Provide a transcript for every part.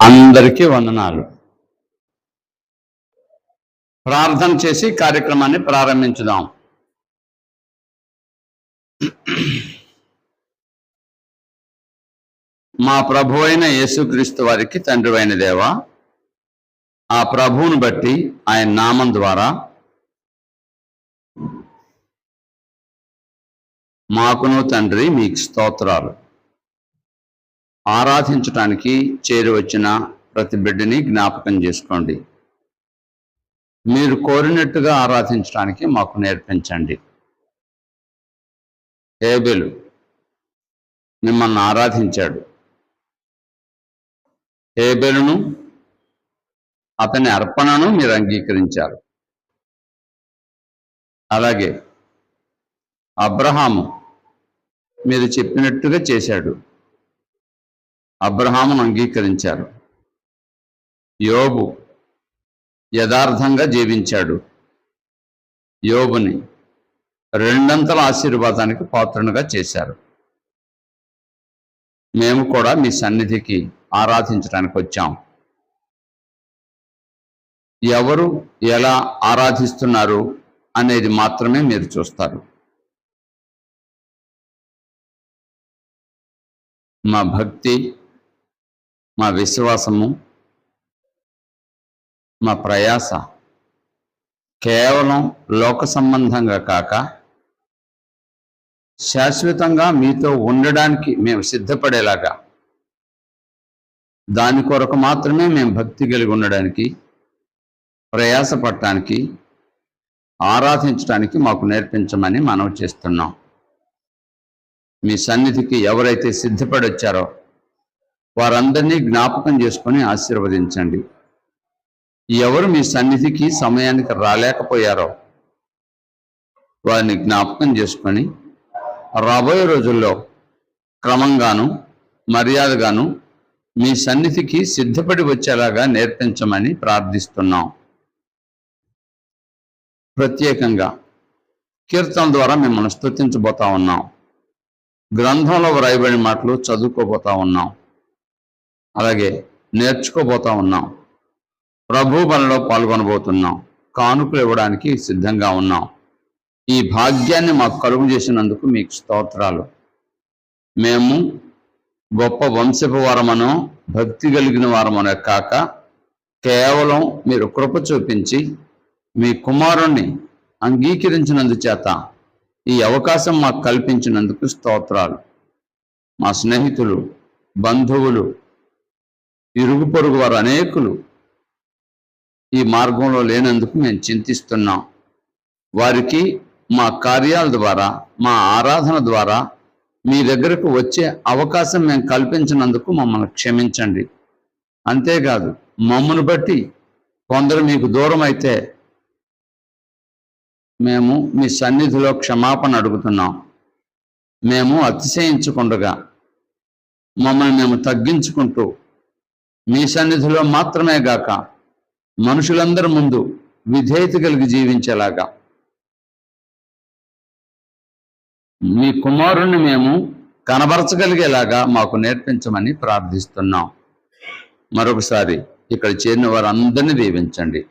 అందరికీ వందనాలు. ప్రార్థన చేసి కార్యక్రమాన్ని ప్రారంభించుదాం. మా ప్రభు అయిన యేసుక్రీస్తు వారికి తండ్రి అయిన దేవా, ఆ ప్రభువును బట్టి ఆయన నామం ద్వారా మాకును తండ్రి మీకు స్తోత్రాలు. ఆరాధించటానికి చేరి వచ్చిన ప్రతి బిడ్డని జ్ఞాపకం చేసుకోండి. మీరు కోరినట్టుగా ఆరాధించడానికి మాకు నేర్పించండి. హేబెలు మిమ్మల్ని ఆరాధించాడు. హేబెలును అతని అర్పణను మీరు అంగీకరించారు. అలాగే అబ్రహాము మీరు చెప్పినట్టుగా చేశాడు. అబ్రహామును అంగీకరించారు. యోబు యథార్థంగా జీవించాడు. యోబుని రెండంతల ఆశీర్వాదానికి పాత్రనుగా చేశారు. మేము కూడా మీ సన్నిధికి ఆరాధించడానికి వచ్చాం. ఎవరు ఎలా ఆరాధిస్తున్నారు అనేది మాత్రమే మీరు చూస్తారు. మా భక్తి, మా విశ్వాసము, మా ప్రయాస కేవలం లోక సంబంధంగా కాక శాశ్వతంగా మీతో ఉండడానికి మేము సిద్ధపడేలాగా, దాని కొరకు మాత్రమే మేము భక్తి కలిగి ఉండడానికి, ప్రయాసపడటానికి, ఆరాధించడానికి మాకు నేర్పించమని మనవి చేస్తున్నాం. మీ సన్నిధికి ఎవరైతే సిద్ధపడి వచ్చారో వారందరినీ జ్ఞాపకం చేసుకొని ఆశీర్వదించండి. ఎవరు మీ సన్నిధికి సమయానికి రాలేకపోయారో వారిని జ్ఞాపకం చేసుకొని రాబోయే రోజుల్లో క్రమంగాను మర్యాదగాను మీ సన్నిధికి సిద్ధపడి వచ్చేలాగా నేర్పించమని ప్రార్థిస్తున్నాం. ప్రత్యేకంగా కీర్తన ద్వారా మిమ్మల్ని స్తుతించబోతా ఉన్నాం. గ్రంథంలో వ్రాయబడిన మాటలు చదువుకోబోతా ఉన్నాం. అలాగే నేర్చుకోబోతా ఉన్నాం. ప్రభు బలలో పాల్గొనబోతున్నాం. కానుకలు ఇవ్వడానికి సిద్ధంగా ఉన్నాం. ఈ భాగ్యాన్ని మాకు కలుగు చేసినందుకు మీకు స్తోత్రాలు. మేము గొప్ప వంశపు వారమనో భక్తి కలిగిన వారమనో కాక కేవలం మీరు కృప చూపించి మీ కుమారుణ్ణి అంగీకరించినందుచేత ఈ అవకాశం మాకు కల్పించినందుకు స్తోత్రాలు. మా స్నేహితులు, బంధువులు, ఇరుగు పొరుగు వారు అనేకులు ఈ మార్గంలో లేనందుకు మేము చింతిస్తున్నాం. వారికి మా కార్యాల ద్వారా, మా ఆరాధన ద్వారా మీ దగ్గరకు వచ్చే అవకాశం మేము కల్పించినందుకు మమ్మల్ని క్షమించండి. అంతేకాదు, మమ్మల్ని బట్టి కొందరు మీకు దూరం అయితే మేము మీ సన్నిధిలో క్షమాపణ అడుగుతున్నాం. మేము అతిశయించకుండగా మమ్మల్ని మేము తగ్గించుకుంటూ మీ సన్నిధిలో మాత్రమే గాక మనుషులందరి ముందు విధేయత కలిగి జీవించేలాగా మీ కుమారుణ్ణి మేము కనబరచగలిగేలాగా మాకు నేర్పించమని ప్రార్థిస్తున్నాం. మరొకసారి ఇక్కడ చేరిన వారందరినీ దీవించండి.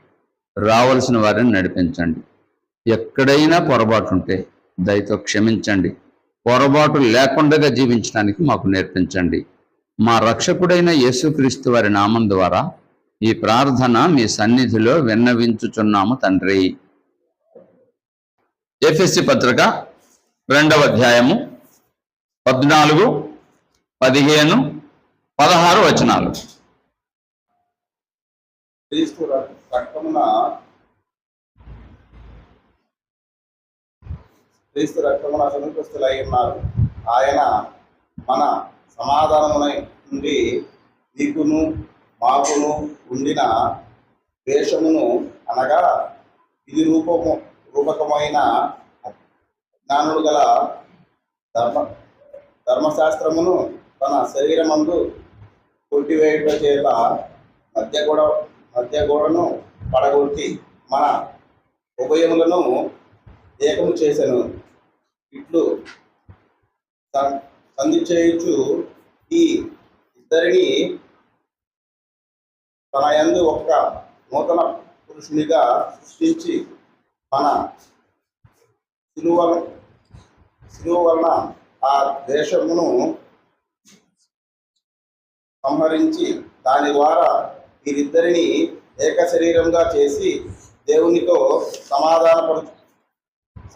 రావలసిన వారిని నడిపించండి. ఎక్కడైనా పొరపాటు ఉంటే దయతో క్షమించండి. పొరపాటు లేకుండా జీవించడానికి మాకు నేర్పించండి. మా రక్షకుడైన యేసుక్రీస్తు వారి నామం ద్వారా ఈ ప్రార్థన మీ సన్నిధిలో విన్నవించుచున్నాము తండ్రి. ఎఫెసీ పత్రిక 2వ అధ్యాయము 14, 15, 16 వచనాలు. క్రీస్తు రక్తమున సమీపస్తులై ఉన్నారు. ఆయన మన సమాధానమునై నుండి నీకును మాకును ఉండిన ద్వేషమును, అనగా ఇది రూపకమైన జ్ఞానులు గల ధర్మశాస్త్రమును తన శరీరమందు కొట్టివేయుట చేత మధ్యగోడను పడగొట్టి మన ఉభయములను ఏకము చేసెను. ఇట్లు సంధి చేయుచు ఈ ఇద్దరిని తన యందు ఒక్క నూతన పురుషునిగా సృష్టించి మన శిలువ వలన ఆ ద్వేషమును సంహరించి దాని ద్వారా వీరిద్దరిని ఏక శరీరంగా చేసి దేవునితో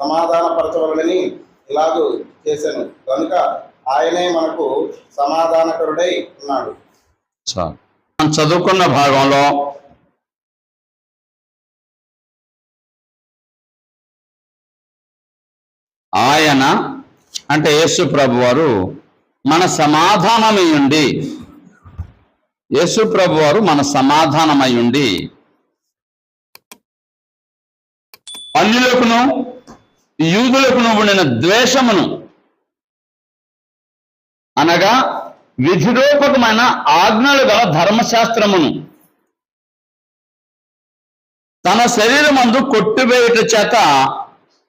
సమాధానపరచవలనని ఇలాగూ చేశాను కనుక ఆయనే మనకు సమాధానకరుడై ఉన్నాడు. మనం చదువుకున్న భాగంలో ఆయన అంటే యేసు ప్రభు వారు మన సమాధానమై ఉండి, యేసు ప్రభు వారు మన సమాధానమై ఉండి అన్యులకును యూదులకును ఉండిన ద్వేషమును అనగా విధిరూపకమైన ఆజ్ఞలు గల ధర్మశాస్త్రమును తన శరీరమందు కొట్టివేయుట చేత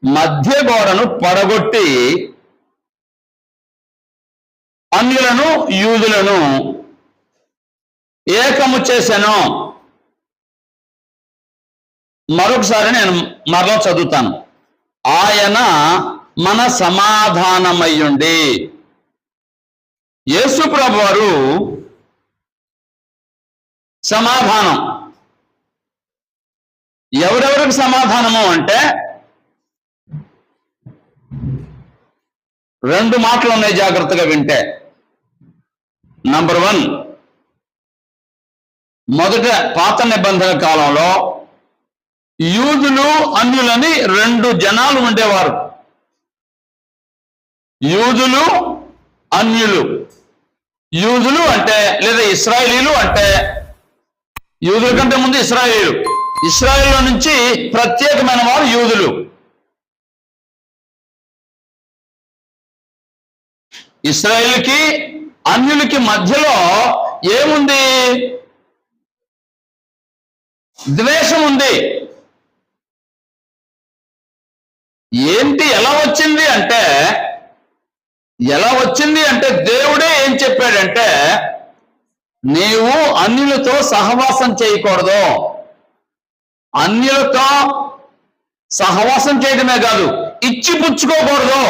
మధ్య గోడను పడగొట్టి అన్యులను యూదులను ఏకము చేశాను. మరొకసారి నేను మరలా చదువుతాను. ఆయన మన సమాధానమయ్యుండి, యేసు ప్రభు వారు సమాధానం. ఎవరెవరికి సమాధానము అంటే రెండు మాటలు ఉన్నాయి, జాగ్రత్తగా వింటే. నంబర్ 1, మొదట పాత నిబంధన కాలంలో యూదులు అన్యులని రెండు జనాలు ఉండేవారు. యూదులు అన్యులు. యూదులు అంటే లేదా ఇశ్రాయేలీలు అంటే, యూదుల కంటే ముందు ఇశ్రాయేలీలు, ఇశ్రాయేల్లో నుంచి ప్రత్యేకమైన వారు యూదులు. ఇశ్రాయేలుకి అన్యులకి మధ్యలో ఏముంది? ద్వేషం ఉంది. ఏంటి? ఎలా వచ్చింది అంటే దేవుడే ఏం చెప్పాడంటే, నీవు అన్యులతో సహవాసం చేయకూడదు. అన్యులతో సహవాసం చేయడమే కాదు, ఇచ్చి పుచ్చుకోకూడదు.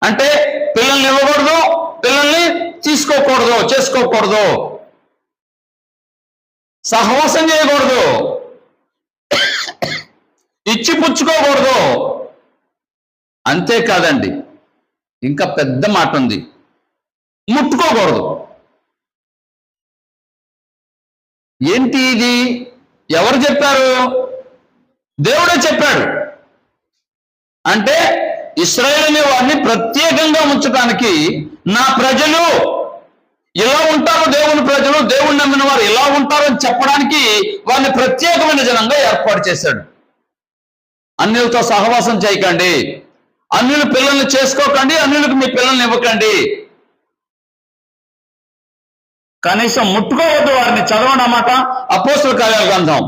అంటే పిల్లల్ని ఇవ్వకూడదు, పిల్లల్ని చేసుకోకూడదు, సహవాసం చేయకూడదు, ఇచ్చి పుచ్చుకోకూడదు. అంతేకాదండి, ఇంకా పెద్ద మాట ఉంది, ముట్టుకోకూడదు. ఏంటి ఇది? ఎవరు చెప్పారు? దేవుడే చెప్పాడు. అంటే ఇశ్రాయేలు అనే వారిని ప్రత్యేకంగా ఉంచడానికి, నా ప్రజలు ఇలా ఉంటారు, దేవుని ప్రజలు, దేవుని నమ్మిన వారు ఇలా ఉంటారని చెప్పడానికి వారిని ప్రత్యేకమైన జనంగా ఏర్పాటు చేశాడు. అన్యులతో సహవాసం చేయకండి, అన్యుల పిల్లల్ని చేసుకోకండి, అన్యులకు మీ పిల్లల్ని ఇవ్వకండి, కనీసం ముట్టుకోవద్దు వారిని. చదవండి అన్నమాట. అపోస్తల కార్యాల గ్రంథం,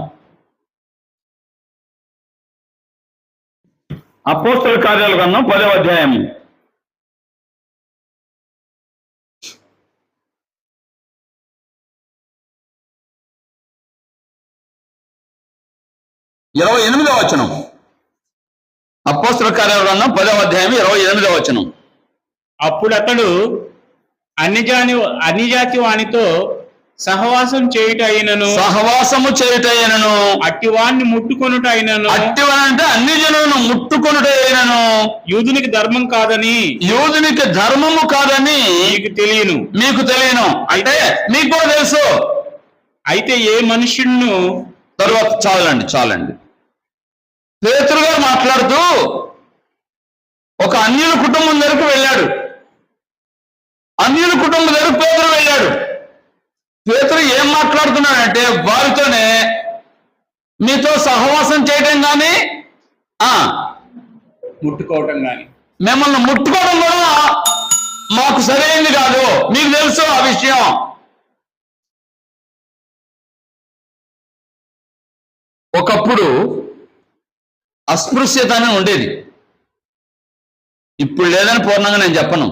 అపోస్తల కార్యాల గ్రంథం 10వ అధ్యాయము 28వ వచనం. అపోస్తల కార్యాల గ్రంథం 10వ అధ్యాయం 28వ వచనం. అప్పుడు అతడు అన్యజాతి వానితో సహవాసము చేయుట అయినను అట్టివాణ్ణి ముట్టుకొనుట అయినను, అట్టివాణి అంటే అన్ని జనులను ముట్టుకొనుట అయినను యూదునికి ధర్మము కాదని మీకు తెలియను. అంటే మీకు కూడా తెలుసు. అయితే ఏ మనుష్యుడును తరువాత చాలండి. పేతురు గారు మాట్లాడుతూ ఒక అన్యుల కుటుంబం దగ్గరికి వెళ్ళాడు. అన్యుల కుటుంబం దగ్గర పేతురు వెళ్ళాడు. పేతురు ఏం మాట్లాడుతున్నాడంటే, వారితోనే మీతో సహవాసం చేయడం కానీ ముట్టుకోవటం కానీ, మిమ్మల్ని ముట్టుకోవడం కూడా మాకు సరైనది కాదు, మీకు తెలుసు ఆ విషయం. ఒకప్పుడు అస్పృశ్యత అని ఉండేది, ఇప్పుడు లేదని పూర్ణంగా నేను చెప్పను.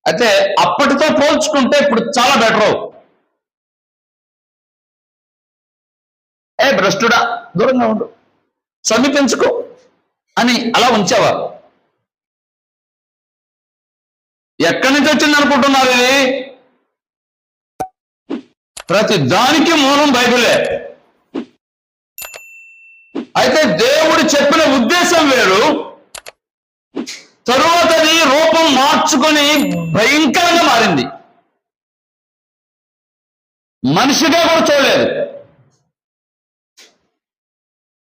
అయితే అప్పటితో పోల్చుకుంటే ఇప్పుడు చాలా బెటర్. భ్రష్టుడా దూరంగా ఉండు, సమీపించుకో అని అలా ఉంచేవారు. ఎక్కడి నుంచి వచ్చింది అనుకుంటున్నారు ఇది? ప్రతి దానికి మూలం బైబిలే. అయితే దేవుడు చెప్పిన ఉద్దేశం వేరు, తరువాత అది రూపం మార్చుకొని భయంకరంగా మారింది. మనిషిగా కూడా చూడలేదు.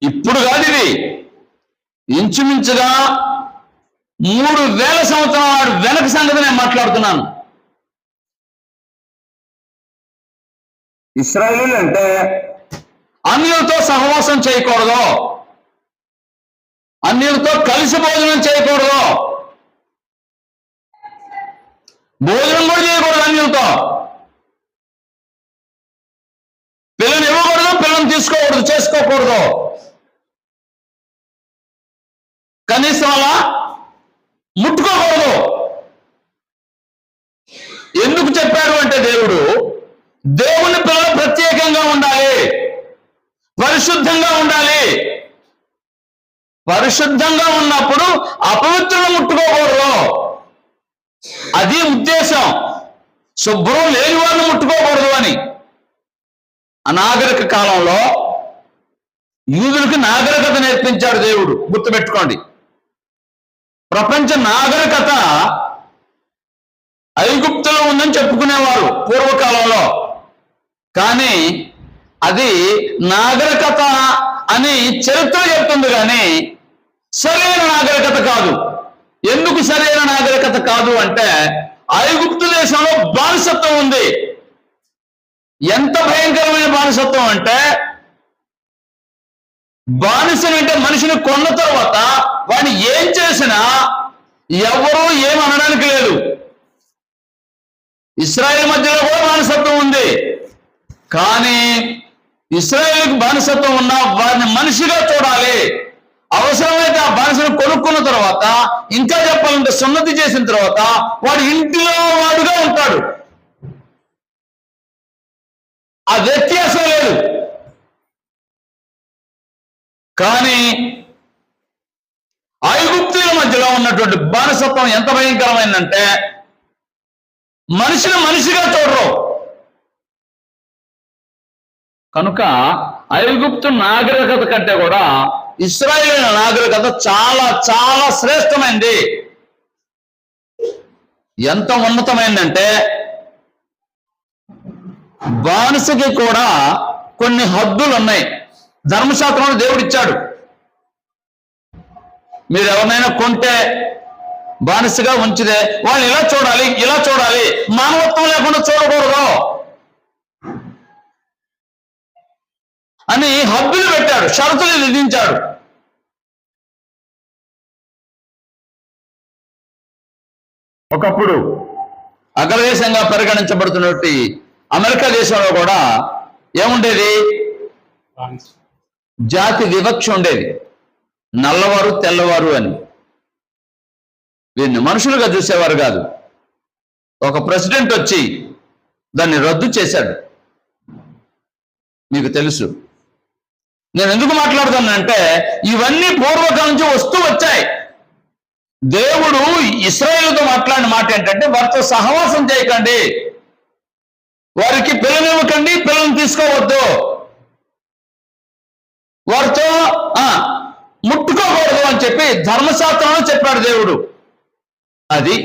ఇప్పుడు కాదు, ఇది ఇంచుమించుగా 3000 సంవత్సరాల వెనక సంగతి నేను మాట్లాడుతున్నాను. ఇశ్రాయేలీయులు అంటే అన్యులతో సహవాసం చేయకూడదు, అన్యులతో కలిసి భోజనం చేయకూడదు, భోజనం కూడా చేయకూడదు అన్యులతో, పిల్లని ఇవ్వకూడదు, పిల్లని తీసుకోకూడదు, చేసుకోకూడదు, కనీసం అలా ముట్టుకోకూడదు. ఎందుకు చెప్పారు అంటే దేవుని పిల్లలు ప్రత్యేకంగా ఉండాలి, పరిశుద్ధంగా ఉండాలి. పరిశుద్ధంగా ఉన్నప్పుడు అపవిత్రులను ముట్టుకోకూడదు, అది ఉద్దేశం. శుభ్రం లేని వారిని ముట్టుకోకూడదు అని. అనాగరిక కాలంలో యూదులకు నాగరికత నేర్పించాడు దేవుడు, గుర్తుపెట్టుకోండి. ప్రపంచ నాగరికత ఐగుప్తులో ఉందని చెప్పుకునేవారు పూర్వకాలంలో, కానీ అది నాగరికత అని చరిత్ర చెప్తుంది, కానీ సరైన నాగరికత కాదు. ఎందుకు సరైన నాగరికత కాదు అంటే ఐగుప్తు దేశంలో బానిసత్వం ఉంది. ఎంత భయంకరమైన బానిసత్వం అంటే, బానిసని అంటే మనిషిని కొన్న తర్వాత వాడిని ఏం చేసినా ఎవరూ ఏమనడానికి లేదు. ఇశ్రాయేల్ మధ్యలో కూడా బానిసత్వం ఉంది, కానీ ఇశ్రాయేలుకి బానిసత్వం ఉన్నా వారిని మనిషిగా చూడాలి. అవసరమైతే ఆ బానిసను కొనుక్కున్న తర్వాత, ఇంకా చెప్పాలంటే సున్నతి చేసిన తర్వాత వాడు ఇంటిలో వాడుగా ఉంటాడు. ఆ వ్యత్యాసం లేదు. కానీ ఐగుప్తుల మధ్యలో ఉన్నటువంటి బానిసత్వం ఎంత భయంకరమైందంటే మనిషిని మనిషిగా చూడరు. కనుక ఐగుప్తు నాగరికత కంటే కూడా ఇశ్రాయేలు నాగరికత చాలా చాలా శ్రేష్టమైంది. ఎంత ఉన్నతమైందంటే బానిసకి కూడా కొన్ని హద్దులు ఉన్నాయి. ధర్మశాస్త్రంలో దేవుడు ఇచ్చాడు. మీరు ఎవరినైనా కొంటే బానిసగా ఉంచితే వాళ్ళు ఇలా చూడాలి, ఇలా చూడాలి, మానవత్వం లేకుండా చూడకూడదు అని హద్దులు పెట్టాడు, షరతులు విధించాడు. ఒకప్పుడు అగ్రదేశంగా పరిగణించబడుతున్నటువంటి అమెరికా దేశంలో కూడా ఏముండేది? జాతి వివక్ష ఉండేది, నల్లవారు తెల్లవారు అని. వీరిని మనుషులుగా చూసేవారు కాదు. ఒక ప్రెసిడెంట్ వచ్చి దాన్ని రద్దు చేశాడు. మీకు తెలుసు. నేను ఎందుకు మాట్లాడుతానంటే ఇవన్నీ పూర్వకాలం నుంచి వస్తూ వచ్చాయి. దేవుడు ఇశ్రాయేలుతో మాట్లాడిన మాట ఏంటంటే వారితో సహవాసం చేయకండి, వారికి పిల్లనివ్వకండి, పిల్లల్ని తీసుకోవద్దు, వారితో ముట్టుకోకూడదు అని చెప్పి ధర్మశాస్త్రంలో చెప్పాడు దేవుడు. అది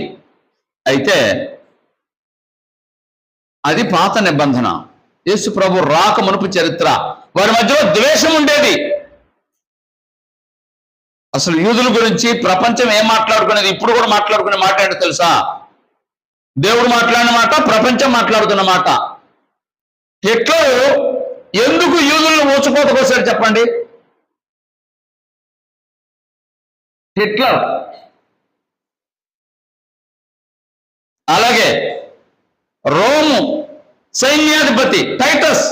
అయితే అది పాత నిబంధన. యేసు ప్రభు రాక మునుపు చరిత్ర. వారి మధ్యలో ద్వేషం ఉండేది. అసలు యూదుల గురించి ప్రపంచం ఏం మాట్లాడుకునేది, ఇప్పుడు కూడా మాట్లాడుకునే మాట ఏంటో తెలుసా? దేవుడు మాట్లాడిన మాట, ప్రపంచం మాట్లాడుతున్న మాట. హిట్లర్ ఎందుకు యూదులను ఊచకోత కోసాడు చెప్పండి? హిట్లర్. అలాగే రోము సైన్యాధిపతి టైటస్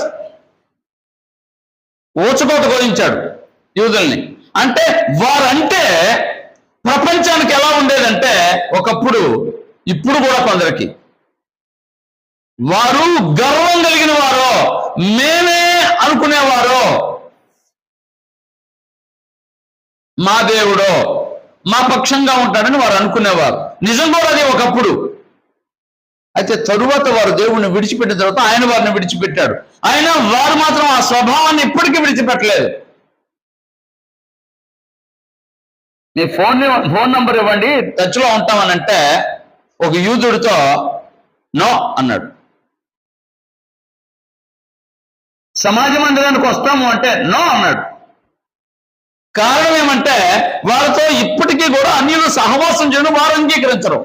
ఊచకోత కోయించాడు యూదుల్ని. అంటే వారంటే ప్రపంచానికి ఎలా ఉండేదంటే ఒకప్పుడు, ఇప్పుడు కూడా కొందరికి, వారు గర్వం కలిగిన వారు, మేమే అనుకునేవారు. మా దేవుడో మా పక్షంగా ఉంటాడని వారు అనుకునేవారు. నిజం కూడా అది ఒకప్పుడు. అయితే తరువాత వారు దేవుణ్ణి విడిచిపెట్టిన తర్వాత ఆయన వారిని విడిచిపెట్టాడు. అయినా వారు మాత్రం ఆ స్వభావాన్ని ఇప్పటికీ విడిచిపెట్టలేదు. మీ ఫోన్ నంబర్ ఇవ్వండి, టచ్లో ఉంటామనంటే ఒక యూదుడితో నో అన్నాడు. సమాజ మందిరానికి వస్తాము అంటే నో అన్నాడు. కారణం ఏమంటే వాళ్ళతో ఇప్పటికీ కూడా అన్యులు సహవాసం చేయడం వారు అంగీకరించరు.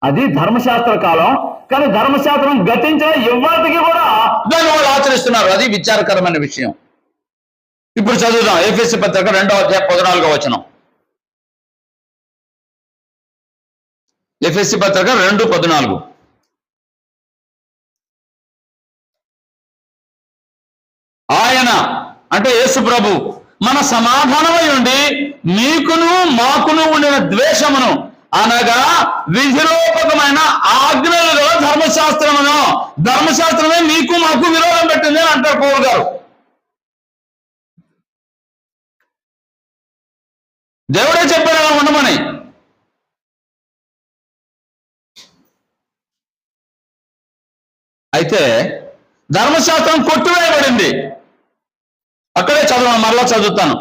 అది ధర్మశాస్త్ర కాలం, కానీ ధర్మశాస్త్రం గతించిన ఇవ్వాటికి కూడా దాన్ని వాళ్ళు ఆచరిస్తున్నారు. అది విచారకరమైన విషయం. ఇప్పుడు చదువుదాం ఎఫెసీ పత్రిక 2వ అధ్యాయం 14వ వచనం. ఎఫెసీ పత్రిక 2:14. ఆయన అంటే యేసు ప్రభు మన సమాధానమై ఉండి మీకును మాకును ఉండిన ద్వేషమును అనగా విధిరూపకమైన ఆజ్ఞలు గల ధర్మశాస్త్రమే మీకు మాకు విరోధం పెట్టింది అని అంటారు పౌలు గారు. దేవుడే చెప్పారు అలా ఉండమని. అయితే ధర్మశాస్త్రం కొట్టివేయబడింది. అక్కడే చదవను, మరలా చదువుతాను.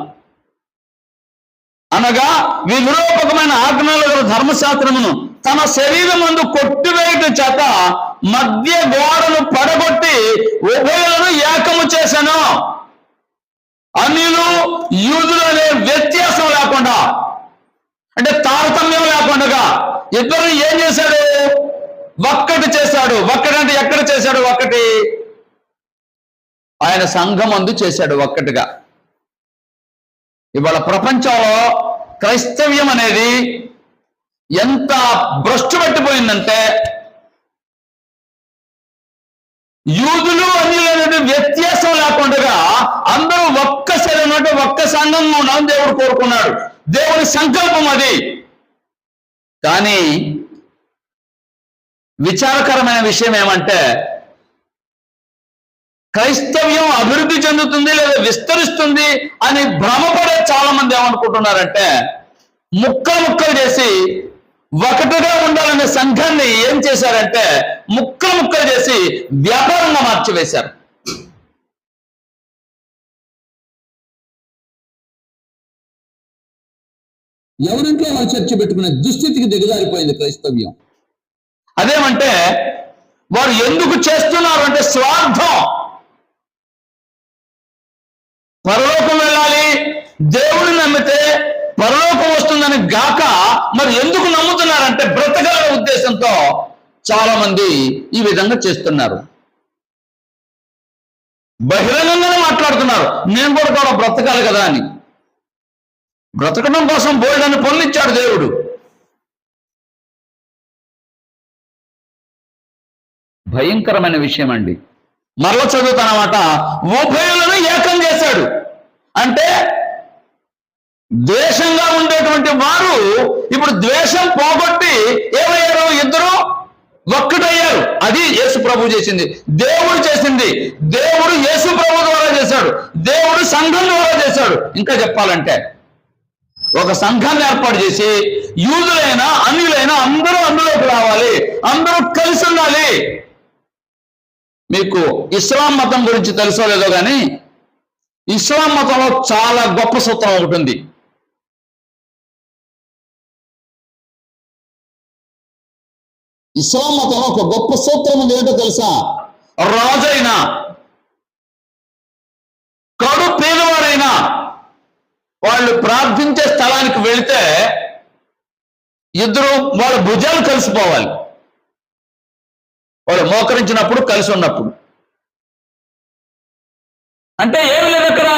అనగా విధిరూపకమైన ఆజ్ఞలు గల ధర్మశాస్త్రమును తన శరీరమందు కొట్టివేయట చేత మధ్య గోడను పడగొట్టి ఉభయులను ఏకము చేశాను. అన్యులు యూదులు అనే వ్యత్యాసం లేకుండా, అంటే తారతమ్యం లేకుండా ఇద్దరు ఏం చేశాడు? ఒక్కటి చేశాడు. ఒక్కటంటే ఎక్కడ చేశాడు? ఒక్కటి ఆయన సంఘమందు చేశాడు ఒక్కటిగా. ఇవాళ ప్రపంచంలో క్రైస్తవ్యం అనేది ఎంత భ్రష్టు పట్టిపోయిందంటే యూదులు అన్యులు వ్యత్యాసం లేకుండా అందరూ ఒక్క శరీరం, ఒక్క సంఘంగా ఉన్నామని దేవుడు కోరుకున్నాడు. దేవుడి సంకల్పం అది. కానీ విచారకరమైన విషయం ఏమంటే క్రైస్తవ్యం అభివృద్ధి చెందుతుంది లేదా విస్తరిస్తుంది అని భ్రమపడే చాలా మంది ఏమనుకుంటున్నారంటే ముక్కలు చేసి ఒకటిగా ఉండాలనే సంఘాన్ని ఏం చేశారంటే ముక్కలు చేసి వ్యాపారంగా మార్చివేశారు. ఎవరింట్లో వాళ్ళు చర్చ పెట్టుకునే దుస్థితికి దిగజారిపోయింది క్రైస్తవ్యం. అదేమంటే వారు ఎందుకు చేస్తున్నారు అంటే స్వార్థం. పరలోకం వెళ్ళాలి, దేవుడిని నమ్మితే పరలోకం వస్తుందని గాక మరి ఎందుకు నమ్ముతున్నారంటే బ్రతకాలనే ఉద్దేశంతో చాలా మంది ఈ విధంగా చేస్తున్నారు. బహిరంగంగానే మాట్లాడుతున్నారు, నేను కూడా బ్రతకాలి కదా అని. బ్రతకడం కోసం బోల్డని పనులు ఇచ్చాడు దేవుడు. భయంకరమైన విషయం అండి. మరలా చదువుతానమాట. ఉభయులను ఏకం చేశాడు అంటే ద్వేషంగా ఉండేటువంటి వారు ఇప్పుడు ద్వేషం పోగొట్టి ఏమయ్యారు? ఇద్దరు ఒక్కటయ్యారు. అది యేసు ప్రభు చేసింది, దేవుడు చేసింది. దేవుడు యేసు ప్రభు ద్వారా చేశాడు, దేవుడు సంఘం ద్వారా చేశాడు. ఇంకా చెప్పాలంటే ఒక సంఘాన్ని ఏర్పాటు చేసి యూదులైనా అన్యులైనా అందరూ అందులోకి రావాలి, అందరూ కలిసి ఉండాలి. మీకు ఇస్లాం మతం గురించి తెలుసో లేదో కానీ ఇస్లాం మతంలో చాలా గొప్ప సూత్రం ఒకటి ఉంది. ఇస్లాం మతంలో ఒక గొప్ప సూత్రం ఉంది. ఏంటో తెలుసా? రాజైనా కడు పేదవాడైనా వాళ్ళు ప్రార్థించే స్థలానికి వెళితే ఇద్దరు వాళ్ళ భుజాలు కలిసిపోవాలి. వాళ్ళు మోకరించినప్పుడు, కలిసి ఉన్నప్పుడు. అంటే ఏమి లేదు అక్కడ.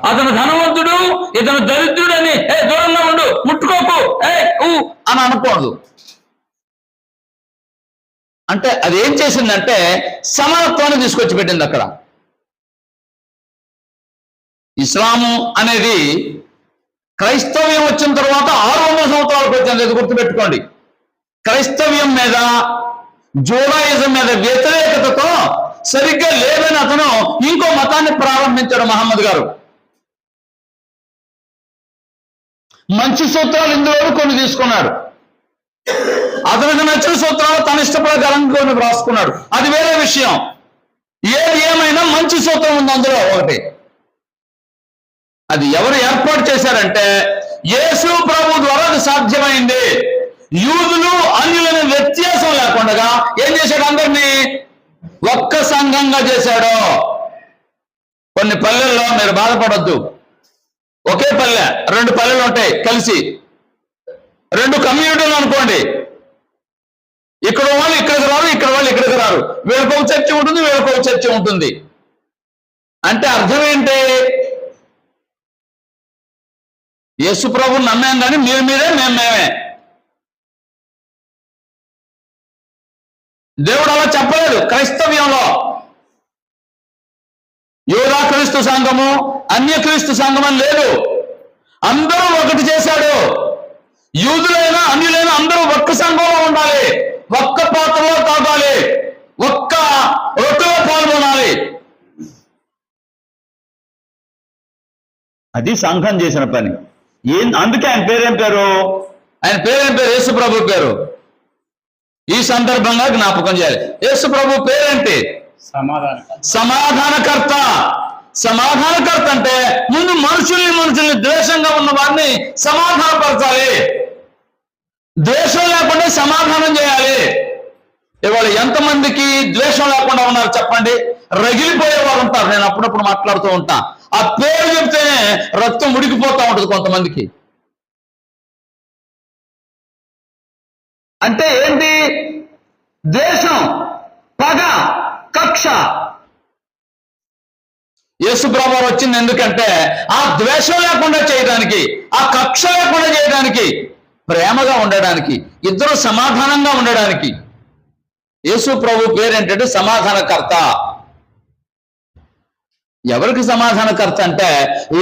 అతను ధనవంతుడు, ఇతను దరిద్రుడు అని దూరంగా ఉండు, ముట్టుకోకు అని అనకూడదు. అంటే అది ఏం చేసిందంటే సమానత్వాన్ని తీసుకొచ్చి పెట్టింది అక్కడ. ఇస్లాము అనేది క్రైస్తవ్యం వచ్చిన తర్వాత 600 సంవత్సరాలకు వచ్చింది. అది గుర్తుపెట్టుకోండి. క్రైస్తవ్యం మీద, జూడాయిజం మీద వ్యతిరేకతతో సరిగ్గా లేదని అతను ఇంకో మతాన్ని ప్రారంభించాడు మహమ్మద్ గారు. మంచి సూత్రాలు ఇందులో కొన్ని తీసుకున్నాడు, అతనికి నచ్చిన సూత్రాలు తన ఇష్టప్రకారంగా కొన్ని రాసుకున్నాడు, అది వేరే విషయం. ఏది ఏమైనా మంచి సూత్రం ఉంది అందులో ఒకటి. అది ఎవరు ఏర్పాటు చేశారంటే యేసు ప్రభు ద్వారా అది సాధ్యమైంది. యూదులు అన్యులని వ్యత్యాసం లేకుండా ఏం చేశాడు? అందరినీ ఒక్క సంఘంగా చేశాడు. కొన్ని పల్లెల్లో మీరు బాధపడొద్దు, ఒకే పల్లె 2 పల్లెలు ఉంటాయి కలిసి, 2 కమ్యూనిటీలు అనుకోండి. ఇక్కడ వాళ్ళు ఇక్కడికి రారు, ఇక్కడ వాళ్ళు ఇక్కడికి రారు, వీళ్ళకి ఒక చర్చ ఉంటుంది, వీళ్ళకి ఒక చర్చ ఉంటుంది. అంటే అర్థం ఏంటి? యేసు ప్రభువుని నమ్మాం కానీ మీరు మీరే, మేమే. దేవుడు అలా చెప్పలేదు. క్రైస్తవ్యంలో యూదా క్రీస్తు సంఘము, అన్య క్రీస్తు సంఘం అని లేదు. అందరూ ఒకటి చేశాడు. యూదులైనా అన్యులైనా అందరూ ఒక్క సంఘంలో ఉండాలి, ఒక్క పాత్రలో తాగాలి, ఒక్క రొట్టెలో పాల్గొనాలి. అది సంఘం చేసిన పని. అందుకే ఆయన పేరేం పేరు? ఆయన పేరేం పేరు? యేసు ప్రభు పేరు. ఈ సందర్భంగా జ్ఞాపకం చేయాలి. యేసు ప్రభు పేరేంటి? సమాధానకర్త. సమాధానకర్త అంటే ముందు మనుషుల్ని ద్వేషంగా ఉన్న వారిని సమాధానపరచాలి, ద్వేషం లేకుండా సమాధానం చేయాలి. ఇవాళ ఎంతమందికి ద్వేషం లేకుండా ఉన్నారు చెప్పండి? రగిలిపోయే వారు ఉంటారు. నేను అప్పుడప్పుడు మాట్లాడుతూ ఉంటా, ఆ పేరు చెప్తేనే రక్తం ఉడికిపోతూ ఉంటుంది కొంతమందికి. అంటే ఏంటి? ద్వేషం, పగ, కక్ష. యేసు ప్రభు వచ్చింది ఎందుకంటే ఆ ద్వేషం లేకుండా చేయడానికి, ఆ కక్ష లేకుండా చేయడానికి, ప్రేమగా ఉండడానికి, ఇద్దరు సమాధానంగా ఉండడానికి. యేసు ప్రభు పేరేంటంటే సమాధానకర్త. ఎవరికి సమాధానకర్త అంటే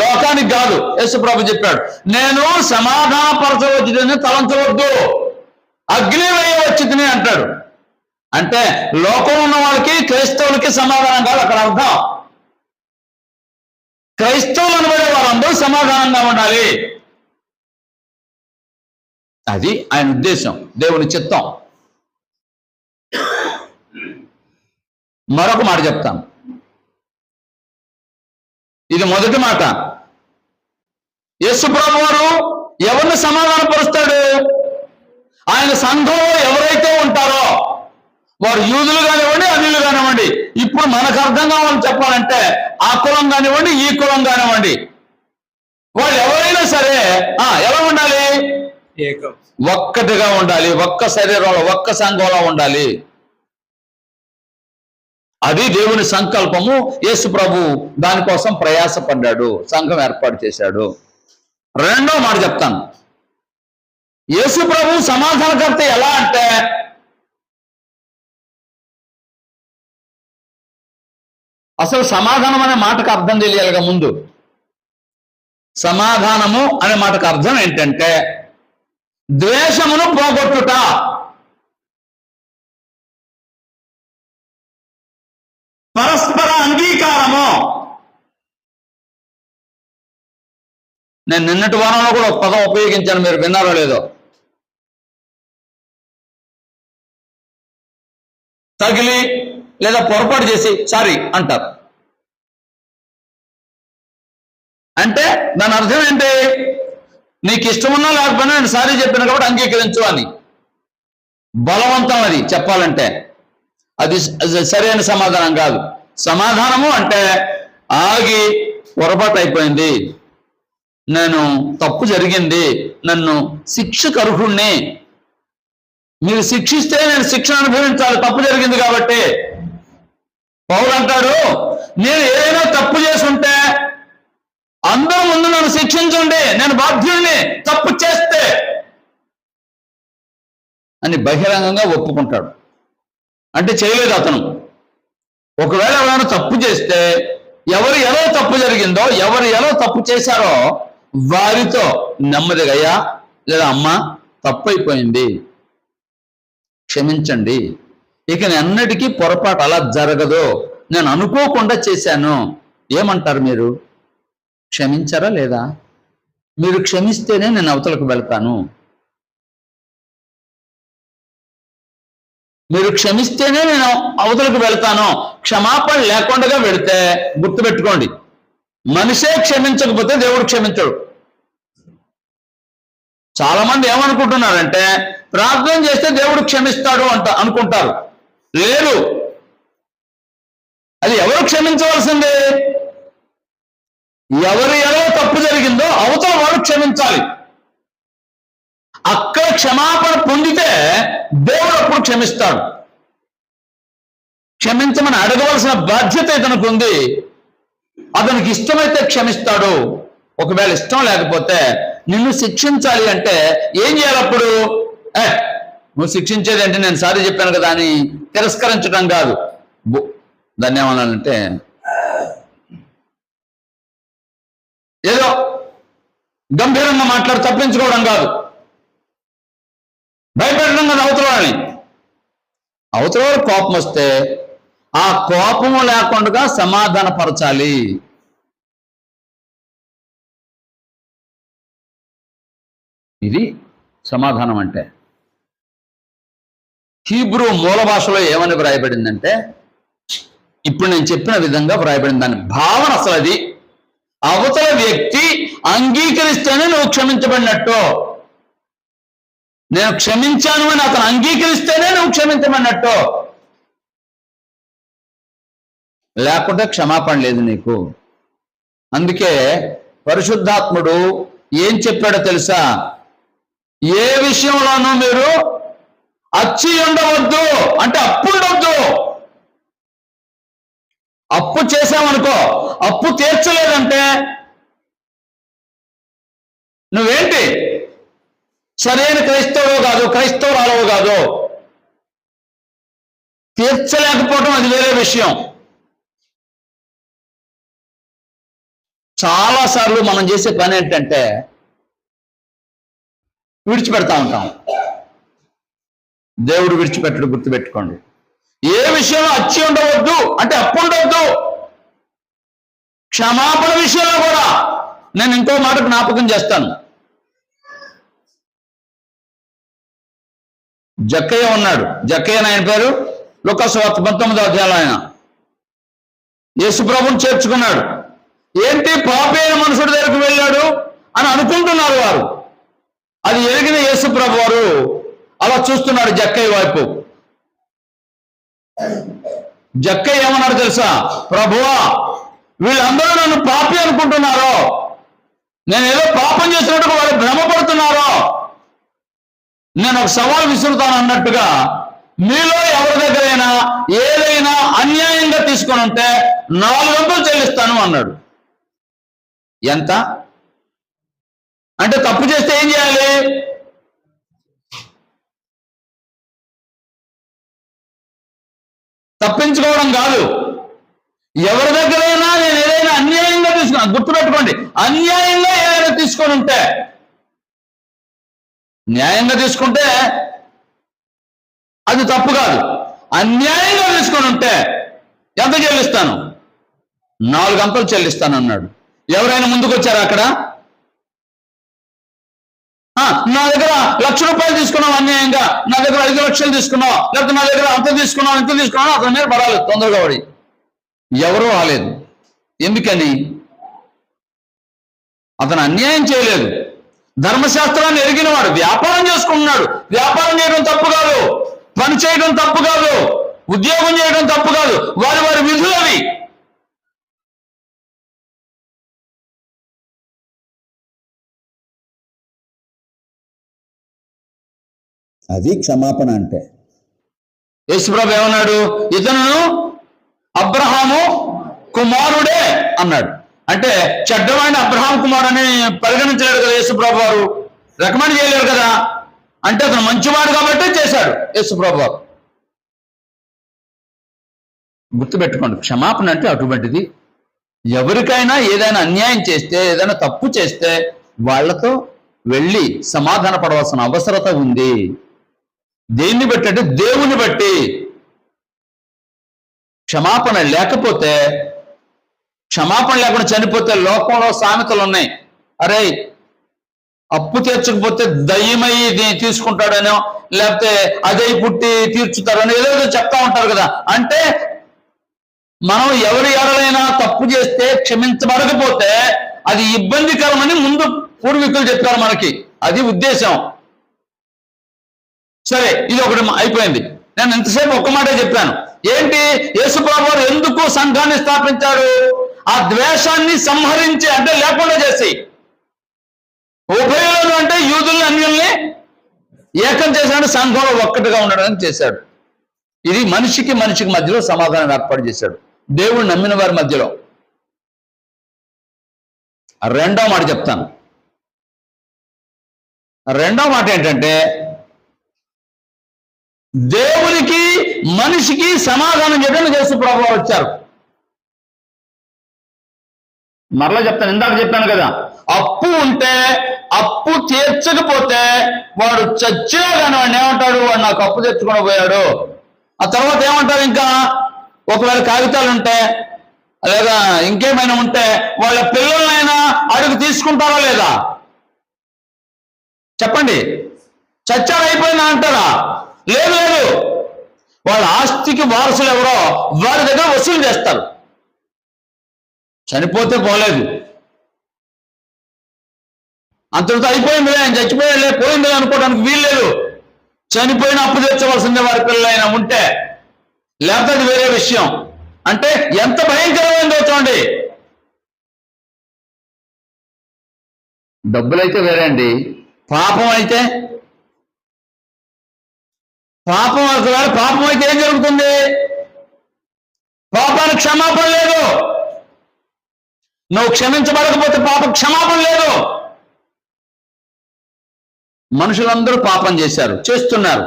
లోకానికి కాదు. యేసు ప్రభు చెప్పాడు, నేను సమాధానపరచవచ్చుదని తలంచవద్దు, అగ్ని వేయవచ్చుదని అంటాడు. అంటే లోకం ఉన్న వాళ్ళకి, క్రైస్తవులకి సమాధానం కాదు అక్కడ అర్థం. క్రైస్తవులు అనబడే వారందరూ సమాధానంగా ఉండాలి. అది ఆయన ఉద్దేశం, దేవుని చిత్తం. మరొక మాట చెప్తాను. ఇది మొదటి మాట. యేసు ప్రభు వారు ఎవరిని సమాధానపరుస్తాడు? ఆయన సంఘంలో ఎవరైతే ఉంటారో వారు యూదులు కానివ్వండి, అన్యులు కానివ్వండి. ఇప్పుడు మనకు అర్థం కావాలని చెప్పాలంటే ఆ కులం కానివ్వండి, ఈ కులం కానివ్వండి, వాళ్ళు ఎవరైనా సరే ఎలా ఉండాలి? ఒక్కటిగా ఉండాలి, ఒక్క శరీరంలో, ఒక్క సంఘంలో ఉండాలి. అది దేవుని సంకల్పము. యేసు ప్రభు దానికోసం ప్రయాసపడ్డాడు, సంఘం ఏర్పాటు చేశాడు. రెండో మాట చెప్తాను. యేసు ప్రభు సమాధానకర్త ఎలా అంటే అసలు సమాధానం అనే మాటకు అర్థం తెలియాలిగా ముందు. సమాధానము అనే మాటకు అర్థం ఏంటంటే ద్వేషమును పోగొట్టుట. పరస్పర అంగీకారము. నేను నిన్నటి వారంలో కూడా ఒక పదం ఉపయోగించాను, మీరు విన్నారో లేదో. తగిలి లేదా పొరపాటు చేసి సారీ అంటారు. అంటే దాని అర్థం ఏంటి? నీకు ఇష్టమున్నా లేకపోయినా నేను సారీ చెప్పిన కాబట్టి అంగీకరించు అని. బలవంతం అది చెప్పాలంటే. అది సరైన సమాధానం కాదు. సమాధానము అంటే ఆగి, పొరపాటు అయిపోయింది, నేను తప్పు జరిగింది, నన్ను శిక్షకు అర్హుణ్ణి, మీరు శిక్షిస్తే నేను శిక్షణ అనుభవించాలి, తప్పు జరిగింది కాబట్టి. పౌలు అంటాడు, నేను ఏదైనా తప్పు చేసుంటే అందరూ ముందు నన్ను శిక్షించండి, నేను బాధ్యుడిని తప్పు చేస్తే అని బహిరంగంగా ఒప్పుకుంటాడు. అంటే చేయలేదు అతను. ఒకవేళ ఎవరైనా తప్పు చేస్తే ఎవరు ఎలా తప్పు జరిగిందో, ఎవరు ఎలా తప్పు చేశారో వారితో నెమ్మదిగా, అయ్యా లేదా అమ్మ తప్పు అయిపోయింది, క్షమించండి, ఇక ఎన్నటికీ పొరపాటు అలా జరగదు నేను అనుకోకుండా చేశాను. ఏమంటారు మీరు? క్షమించారా లేదా? మీరు క్షమిస్తేనే నేను అవతలకు వెళ్తాను. మీరు క్షమిస్తేనే నేను అవతలకు వెళ్తాను. క్షమాపణ లేకుండా వెళితే గుర్తుపెట్టుకోండి, మనిషే క్షమించకపోతే దేవుడు క్షమించడు. చాలా మంది ఏమనుకుంటున్నారంటే ప్రార్థన చేస్తే దేవుడు క్షమిస్తాడు అనుకుంటారు. లేదు, అది ఎవరు క్షమించవలసిందే? ఎవరు ఎలా తప్పు జరిగిందో అవతల వాడు క్షమించాలి. అక్కడ క్షమాపణ పొందితే దేవుడు అప్పుడు క్షమిస్తాడు. క్షమించమని అడగవలసిన బాధ్యత ఇతనికి ఉంది. అతనికి ఇష్టమైతే క్షమిస్తాడు. ఒకవేళ ఇష్టం లేకపోతే నిన్ను శిక్షించాలి అంటే ఏం చేయాలి? అప్పుడు నువ్వు శిక్షించేది అంటే నేను సారీ చెప్పాను కదా అని తిరస్కరించడం కాదు. ధన్యవాదాలంటే ఏదో గంభీరంగా మాట్లాడి తప్పించుకోవడం కాదు, భయపెట్టడం కాదు అవతలని. అవతల కోపం వస్తే ఆ కోపము లేకుండా సమాధానపరచాలి. ఇది సమాధానం అంటే. హీబ్రూ మూల భాషలో ఏమని వ్రాయబడిందంటే ఇప్పుడు నేను చెప్పిన విధంగా వ్రాయబడింది. దాని భావన అసలు అది అవతల వ్యక్తి అంగీకరిస్తేనే నువ్వు క్షమించబడినట్టు. నేను క్షమించాను అని అతను అంగీకరిస్తేనే నువ్వు క్షమించమన్నట్టు. లేకుంటే క్షమాపణ లేదు నీకు. అందుకే పరిశుద్ధాత్ముడు ఏం చెప్పాడో తెలుసా? ఏ విషయంలోనూ మీరు అచ్చి ఉండవద్దు అంటే అప్పు ఉండవద్దు. అప్పు చేసామనుకో, అప్పు తీర్చలేదంటే నువ్వేంటి? సరైన క్రైస్తవుడు కాదు, క్రైస్తవురాలవు కాదు. తీర్చలేకపోవడం అది వేరే విషయం. చాలాసార్లు మనం చేసే పని ఏంటంటే విడిచిపెడతా ఉంటాం. దేవుడు విడిచిపెట్టడు, గుర్తుపెట్టుకోండి. ఏ విషయంలో అచ్చి ఉండవద్దు అంటే అప్పు ఉండవద్దు. క్షమాపణ విషయంలో కూడా నేను ఇంకో మాట జ్ఞాపకం చేస్తాను. జక్కయ్య ఉన్నాడు. జక్కయ్య ఆయన పేరు. లూకాసు వార్త 19వ అధ్యాయంలో ఆయన యేసుప్రభుని చేర్చుకున్నాడు. ఏంటి పాపి అయిన మనుషుడి దగ్గరకు వెళ్ళాడు అని అనుకుంటున్నారు వారు. అది ఎరిగిన యేసుప్రభు వారు అలా చూస్తున్నాడు జక్కయ్య వైపు. జక్కయ్య ఏమన్నాడు తెలుసా? ప్రభువా, వీళ్ళందరూ నన్ను పాపి అనుకుంటున్నారో, నేను ఏదో పాపం చేసినట్టు వాళ్ళు భ్రమపడుతున్నారో, నేను ఒక సవాల్ విసురుతాను అన్నట్టుగా మీలో ఎవరి దగ్గరైనా ఏదైనా అన్యాయంగా తీసుకొని ఉంటే 400 చెల్లిస్తాను అన్నాడు. ఎంత అంటే తప్పు చేస్తే ఏం చేయాలి? తప్పించుకోవడం కాదు. ఎవరి దగ్గరైనా నేను ఏదైనా అన్యాయంగా తీసుకున్నా, గుర్తుపెట్టుకోండి, అన్యాయంగా ఏదైనా తీసుకొని ఉంటే, న్యాయంగా తీసుకుంటే అది తప్పు కాదు. అన్యాయంగా తీసుకొని ఉంటే ఎంత చెల్లిస్తాను? 4 అంతలు చెల్లిస్తాను అన్నాడు. ఎవరైనా ముందుకు వచ్చారా అక్కడ? నా దగ్గర ₹1,00,000 తీసుకున్నావు అన్యాయంగా, నా దగ్గర 5 లక్షలు తీసుకున్నావు, లేకపోతే నా దగ్గర అంత తీసుకున్నావు ఇంత తీసుకున్నావు, అతని మీద పడాలి తొందరగా పడి. ఎవరూ రాలేదు. ఎందుకని? అతను అన్యాయం చేయలేదు. ధర్మశాస్త్రాన్ని ఎరిగినవాడు. వ్యాపారం చేసుకుంటున్నాడు. వ్యాపారం చేయడం తప్పు కాదు, పని చేయడం తప్పు కాదు, ఉద్యోగం చేయడం తప్పు కాదు. వారి వారి విధులు అవి. అది క్షమాపణ అంటే. యేసుప్రభు ఏమన్నాడు? ఇతను అబ్రహాము కుమారుడే అన్నాడు. అంటే చెడ్డమైన అబ్రహాం కుమారుని పరిగణించలేడు కదా యేసుప్రభు వారు, రికమెండ్ చేయలేరు కదా. అంటే అతను మంచివాడు కాబట్టి చేశాడు యేసుప్రభు వారు. గుర్తుపెట్టుకోండి, క్షమాపణ అంటే అటువంటిది. ఎవరికైనా ఏదైనా అన్యాయం చేస్తే, ఏదైనా తప్పు చేస్తే వాళ్లతో వెళ్ళి సమాధాన పడవలసిన అవసరత ఉంది. దేన్ని బట్టి అంటే దేవుని బట్టి. క్షమాపణ లేకపోతే, క్షమాపణ లేకుండా చనిపోతే లోకంలో సామెతలు ఉన్నాయి. అరే అప్పు తీర్చకపోతే దయ్యమై తీసుకుంటాడనో, లేకపోతే అదే పుట్టి తీర్చుతాడనో ఏదో చెప్తా ఉంటారు కదా. అంటే మనం ఎవరి ఎవరైనా తప్పు చేస్తే క్షమించబడకపోతే అది ఇబ్బందికరమని ముందు పూర్వీకులు చెప్పారు మనకి. అది ఉద్దేశం. సరే, ఇది ఒకటి అయిపోయింది. నేను ఇంతసేపు ఒక్క మాటే చెప్పాను. ఏంటి? యేసుప్రభువు వారు ఎందుకు సంఘాన్ని స్థాపించారు? ఆ ద్వేషాన్ని సంహరించి, అంటే లేకుండా చేసి, ఉభయులను అంటే యూదుల్ని అన్యుల్ని ఏకం చేశాడు, సంఘంలో ఒక్కటిగా ఉండడానికి చేశాడు. ఇది మనిషికి మనిషికి మధ్యలో సమాధానం ఏర్పాటు చేశాడు, దేవుడు నమ్మిన వారి మధ్యలో. రెండో మాట చెప్తాను. రెండో మాట ఏంటంటే, దేవునికి మనిషికి సమాధానం చేయడానికి యేసుప్రభువు వారు వచ్చారు. మరలా చెప్తాను, ఇందాక చెప్పాను కదా, అప్పు ఉంటే అప్పు తీర్చకపోతే వాడు చచ్చే కానీ వాడిని ఏమంటాడు? వాడు నాకు అప్పు తెచ్చుకొని పోయాడు. ఆ తర్వాత ఏమంటారు? ఇంకా ఒకవేళ కాగితాలు ఉంటే లేదా ఇంకేమైనా ఉంటే వాళ్ళ పిల్లలనైనా అడుగు తీసుకుంటారా లేదా? చెప్పండి. చచ్చాడు అయిపోయిందా అంటారా? లేదు లేదు, వాళ్ళ ఆస్తికి వారసులు ఎవరో వారి దగ్గర వసూలు చేస్తారు. చనిపోతే పోలేదు, అంతటితో అయిపోయింది, ఆయన చచ్చిపోయలే పోయింది అనుకోవడానికి వీల్లేదు. చనిపోయిన అప్పు తెచ్చవలసిందే వారి పిల్లలైనా ఉంటే, లేకపోతే అది వేరే విషయం. అంటే ఎంత భయంకరమైందో చూడండి. డబ్బులైతే వేరే అండి, పాపం అయితే, పాపం ఒకవేళ పాపం అయితే ఏం జరుగుతుంది? పాపానికి క్షమాపణ లేదు. నువ్వు క్షమించబడకపోతే పాప క్షమాపణ లేదు. మనుషులందరూ పాపం చేశారు, చేస్తున్నారు.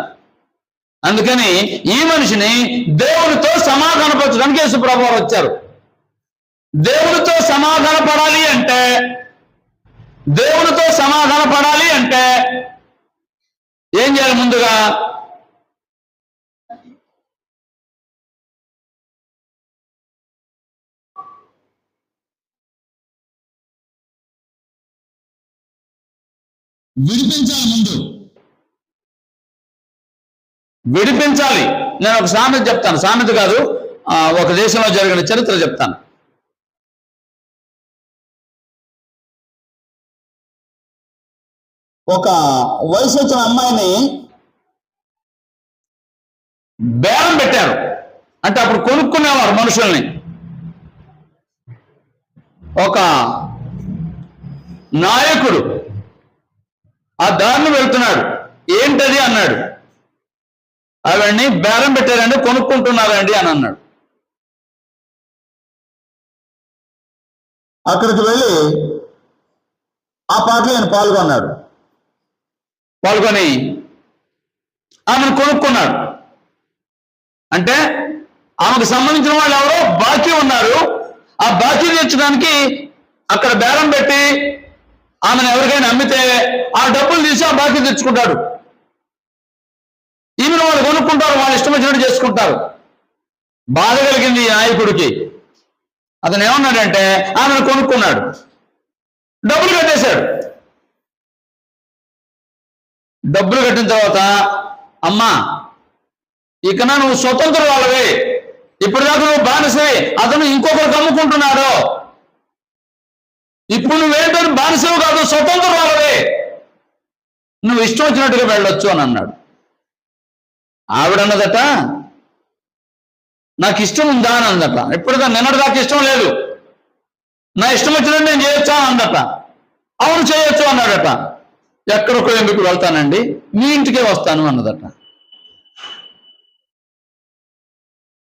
అందుకని ఈ మనిషిని దేవుడితో సమాధానపరచడానికి యేసుప్రభువు వారు వచ్చారు. దేవుడితో సమాధాన పడాలి అంటే, దేవుడితో సమాధాన పడాలి అంటే ఏం చేయాలి? ముందుగా విడిపించాలి. ముందు విడిపించాలి. నేను ఒక సామెత చెప్తాను, సామెత కాదు, ఒక దేశంలో జరిగిన చరిత్ర చెప్తాను. ఒక వయసు వచ్చిన అమ్మాయిని బేరం పెట్టారు. అంటే అప్పుడు కొనుక్కునేవారు మనుషుల్ని. ఒక నాయకుడు ఆ దారిని వెళ్తున్నాడు. ఏంటది అన్నాడు. ఆవిడ్ని బేరం పెట్టారండి, కొనుక్కుంటున్నారండి అని అన్నాడు. అక్కడికి వెళ్ళి ఆ పాటలో ఆయన పాల్గొన్నాడు. పాల్గొని ఆమెను కొనుక్కున్నాడు. అంటే ఆమెకు సంబంధించిన వాళ్ళు ఎవరో బాకీ ఉన్నారు. ఆ బాకీ తీర్చడానికి అక్కడ బేరం పెట్టి ఆమెను ఎవరికైనా అమ్మితే ఆ డబ్బులు తీసి ఆ బాకీ తెచ్చుకుంటాడు. ఈమెను వాళ్ళు కొనుక్కుంటారు, వాళ్ళు ఇష్టం వచ్చినట్టు చేసుకుంటారు. బాధ కలిగింది ఈ నాయకుడికి. అతను ఏమన్నాడంటే ఆమెను కొనుక్కున్నాడు, డబ్బులు కట్టేశాడు. డబ్బులు కట్టిన తర్వాత, అమ్మా ఇక నువ్వు స్వతంత్రుడు వాళ్ళవి, ఇప్పటిదాకా నువ్వు బానిసే, అతను ఇంకొకరికి అమ్ముకుంటున్నాడు. ఇప్పుడు నువ్వేంటో బానిసవు కాదు, స్వతంత్రుడు వాళ్ళవే, నువ్వు ఇష్టం వచ్చినట్టుగా వెళ్ళొచ్చు అని అన్నాడు. ఆవిడన్నదట, నాకు ఇష్టం ఉందా అని అందట. ఇప్పుడు నిన్నటి దాకా ఇష్టం లేదు, నా ఇష్టం వచ్చినట్టు నేను చేయొచ్చా అని అందట. అవును చేయొచ్చు అన్నాడట. ఎక్కడికో ఎందుకు వెళ్తానండి, మీ ఇంటికే వస్తాను అన్నదట.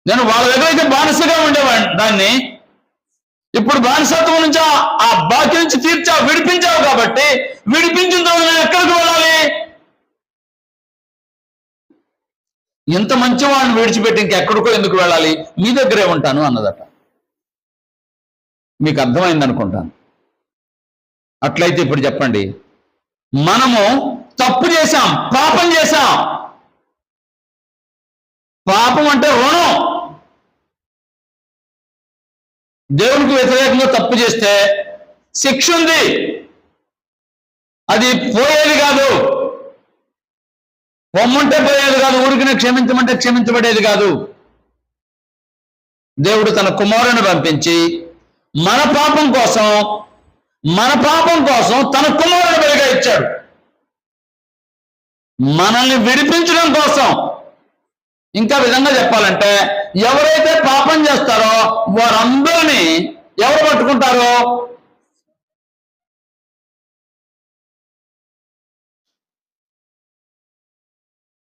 నేను వాళ్ళ దగ్గర అయితే బానిసగా ఉండేవాడిని దాన్ని, ఇప్పుడు బానిసత్వం నుంచి ఆ బాకీ నుంచి తీర్చావు, విడిపించావు కాబట్టి విడిపించిన తర్వాత నేను ఎక్కడికి వెళ్ళాలి? ఇంత మంచి వాడిని విడిచిపెట్టి ఇంకెక్కడికో ఎందుకు వెళ్ళాలి, మీ దగ్గరే ఉంటాను అన్నదట. మీకు అర్థమైంది అనుకుంటాను. అట్లయితే ఇప్పుడు చెప్పండి, మనము తప్పు చేశాం, పాపం చేశాం. పాపం అంటే రుణం. దేవునికి వ్యతిరేకంగా తప్పు చేస్తే శిక్ష ఉంది, అది పోయేది కాదు. పొమ్మంటే పోయేది కాదు, ఊరికినే క్షమించమంటే క్షమించబడేది కాదు. దేవుడు తన కుమారుని పంపించి మన పాపం కోసం తన కుమారుని బలిగా ఇచ్చాడు. మనల్ని విడిపించడం కోసం. ఇంకా విధంగా చెప్పాలంటే ఎవరైతే పాపం చేస్తారో వారందరినీ ఎవరు పట్టుకుంటారో?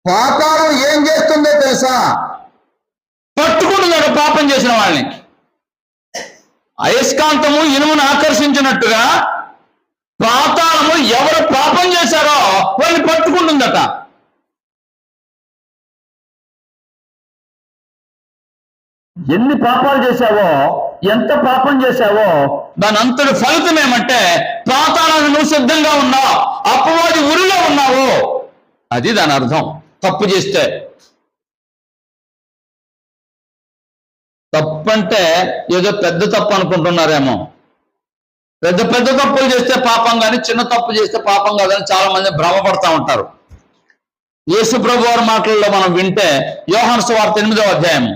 పాతాళం ఏం చేస్తుందో తెలుసా? పట్టుకుంటున్నాడు పాపం చేసిన వాళ్ళని. అయస్కాంతము ఇనుమును ఆకర్షించినట్టుగా పాతాళము ఎవరు పాపం చేశారో వాళ్ళని పట్టుకుంటుందట. ఎన్ని పాపాలు చేశావో, ఎంత పాపం చేశావో దాని అంతటి ఫలితం ఏమంటే పాతాళానికి నువ్వు సిద్ధంగా ఉన్నావు, అపవాది ఉరిలో ఉన్నావు. అది దాని అర్థం. తప్పు చేస్తే తప్పంటే ఏదో పెద్ద తప్పు అనుకుంటున్నారేమో. పెద్ద పెద్ద తప్పులు చేస్తే పాపం కానీ చిన్న తప్పు చేస్తే పాపం కాదని చాలా మంది భ్రమపడతా ఉంటారు. యేసు ప్రభు వారి మాటల్లో మనం వింటే యోహాను సువార్త 8వ అధ్యాయం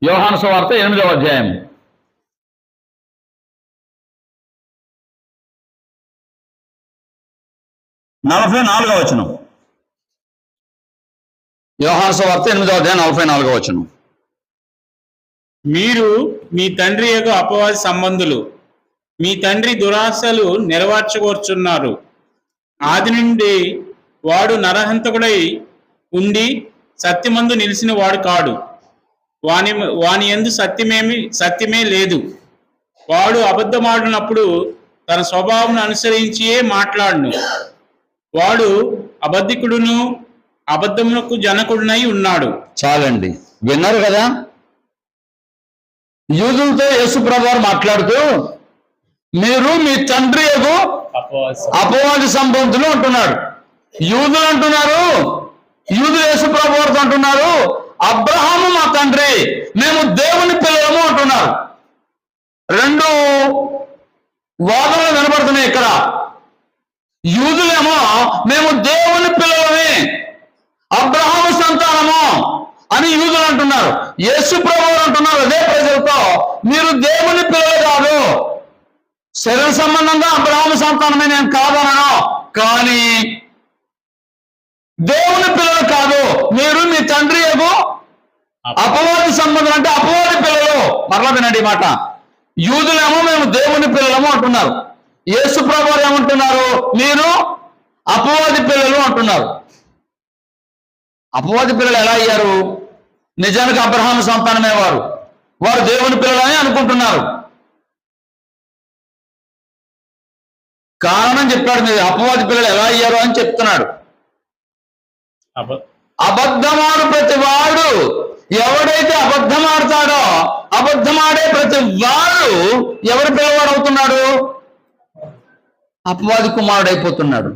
యోహాను సువార్త 8వ అధ్యాయం 44వ వచనం. యోహాను సువార్త 8వ అధ్యాయం 44వ వచనం. మీరు మీ తండ్రి యొక్క అపవాది సంబంధులు, మీ తండ్రి దురాశలు నెరవేర్చగోర్చున్నారు. ఆది నుండి వాడు నరహంతకుడై ఉండి సత్యమందు నిలిచిన వాడు కాడు. వాని యందు సత్యమే లేదు. వాడు అబద్ధమాడినప్పుడు తన స్వభావం అనుసరించియే మాట్లాడును. వాడు అబద్ధికుడును అబద్ధములకు జనకుడునై ఉన్నాడు. చాలండి, విన్నారు కదా. యూదులతో యేసు ప్రభువారు మాట్లాడుతూ మీరు మీ తండ్రి యొక్క అపవాది సంబంధులు అంటున్నాడు. యూదులు అంటున్నారు, యూదులు యేసు ప్రభువారితో అంటున్నారు అబ్రహాము మా తండ్రి, మేము దేవుని పిల్లలము అంటున్నారు. రెండు వాదనలు వినబడుతున్నాయి ఇక్కడ. యూదులేమో మేము దేవుని పిల్లలమే, అబ్రహాము సంతానము అని యూదులు అంటున్నారు. యేసు ప్రభువు అంటున్నారు అదే ప్రజలతో మీరు దేవుని పిల్లలు కాదు, శరీర సంబంధంగా అబ్రహాము సంతానమే నేను కాదనను, కానీ దేవుని పిల్లలు కాదు, మీరు మీ తండ్రి యొక్క అపవాది సంబంధం అంటే అపవాది పిల్లలు. మరలా వినండి ఈ మాట. యూదులేమో మేము దేవుని పిల్లలము అంటున్నారు, యేసు ప్రభువు ఏమంటున్నారు మీరు అపవాది పిల్లలు అంటున్నారు. అపవాది పిల్లలు ఎలా అయ్యారు? నిజానికి అబ్రహాము సంతానమే వారు దేవుని పిల్లలని అనుకుంటున్నారు. కారణం చెప్పాడు, మీరు అపవాది పిల్లలు ఎలా అయ్యారు అని చెప్తున్నాడు. అబద్ధమాడు ప్రతి వాడు, ఎవడైతే అబద్ధమాడతాడో అబద్ధమాడే ప్రతి వాడు ఎవరి పిల్లవాడు అవుతున్నాడు? అపవాది కుమారుడైపోతున్నాడు,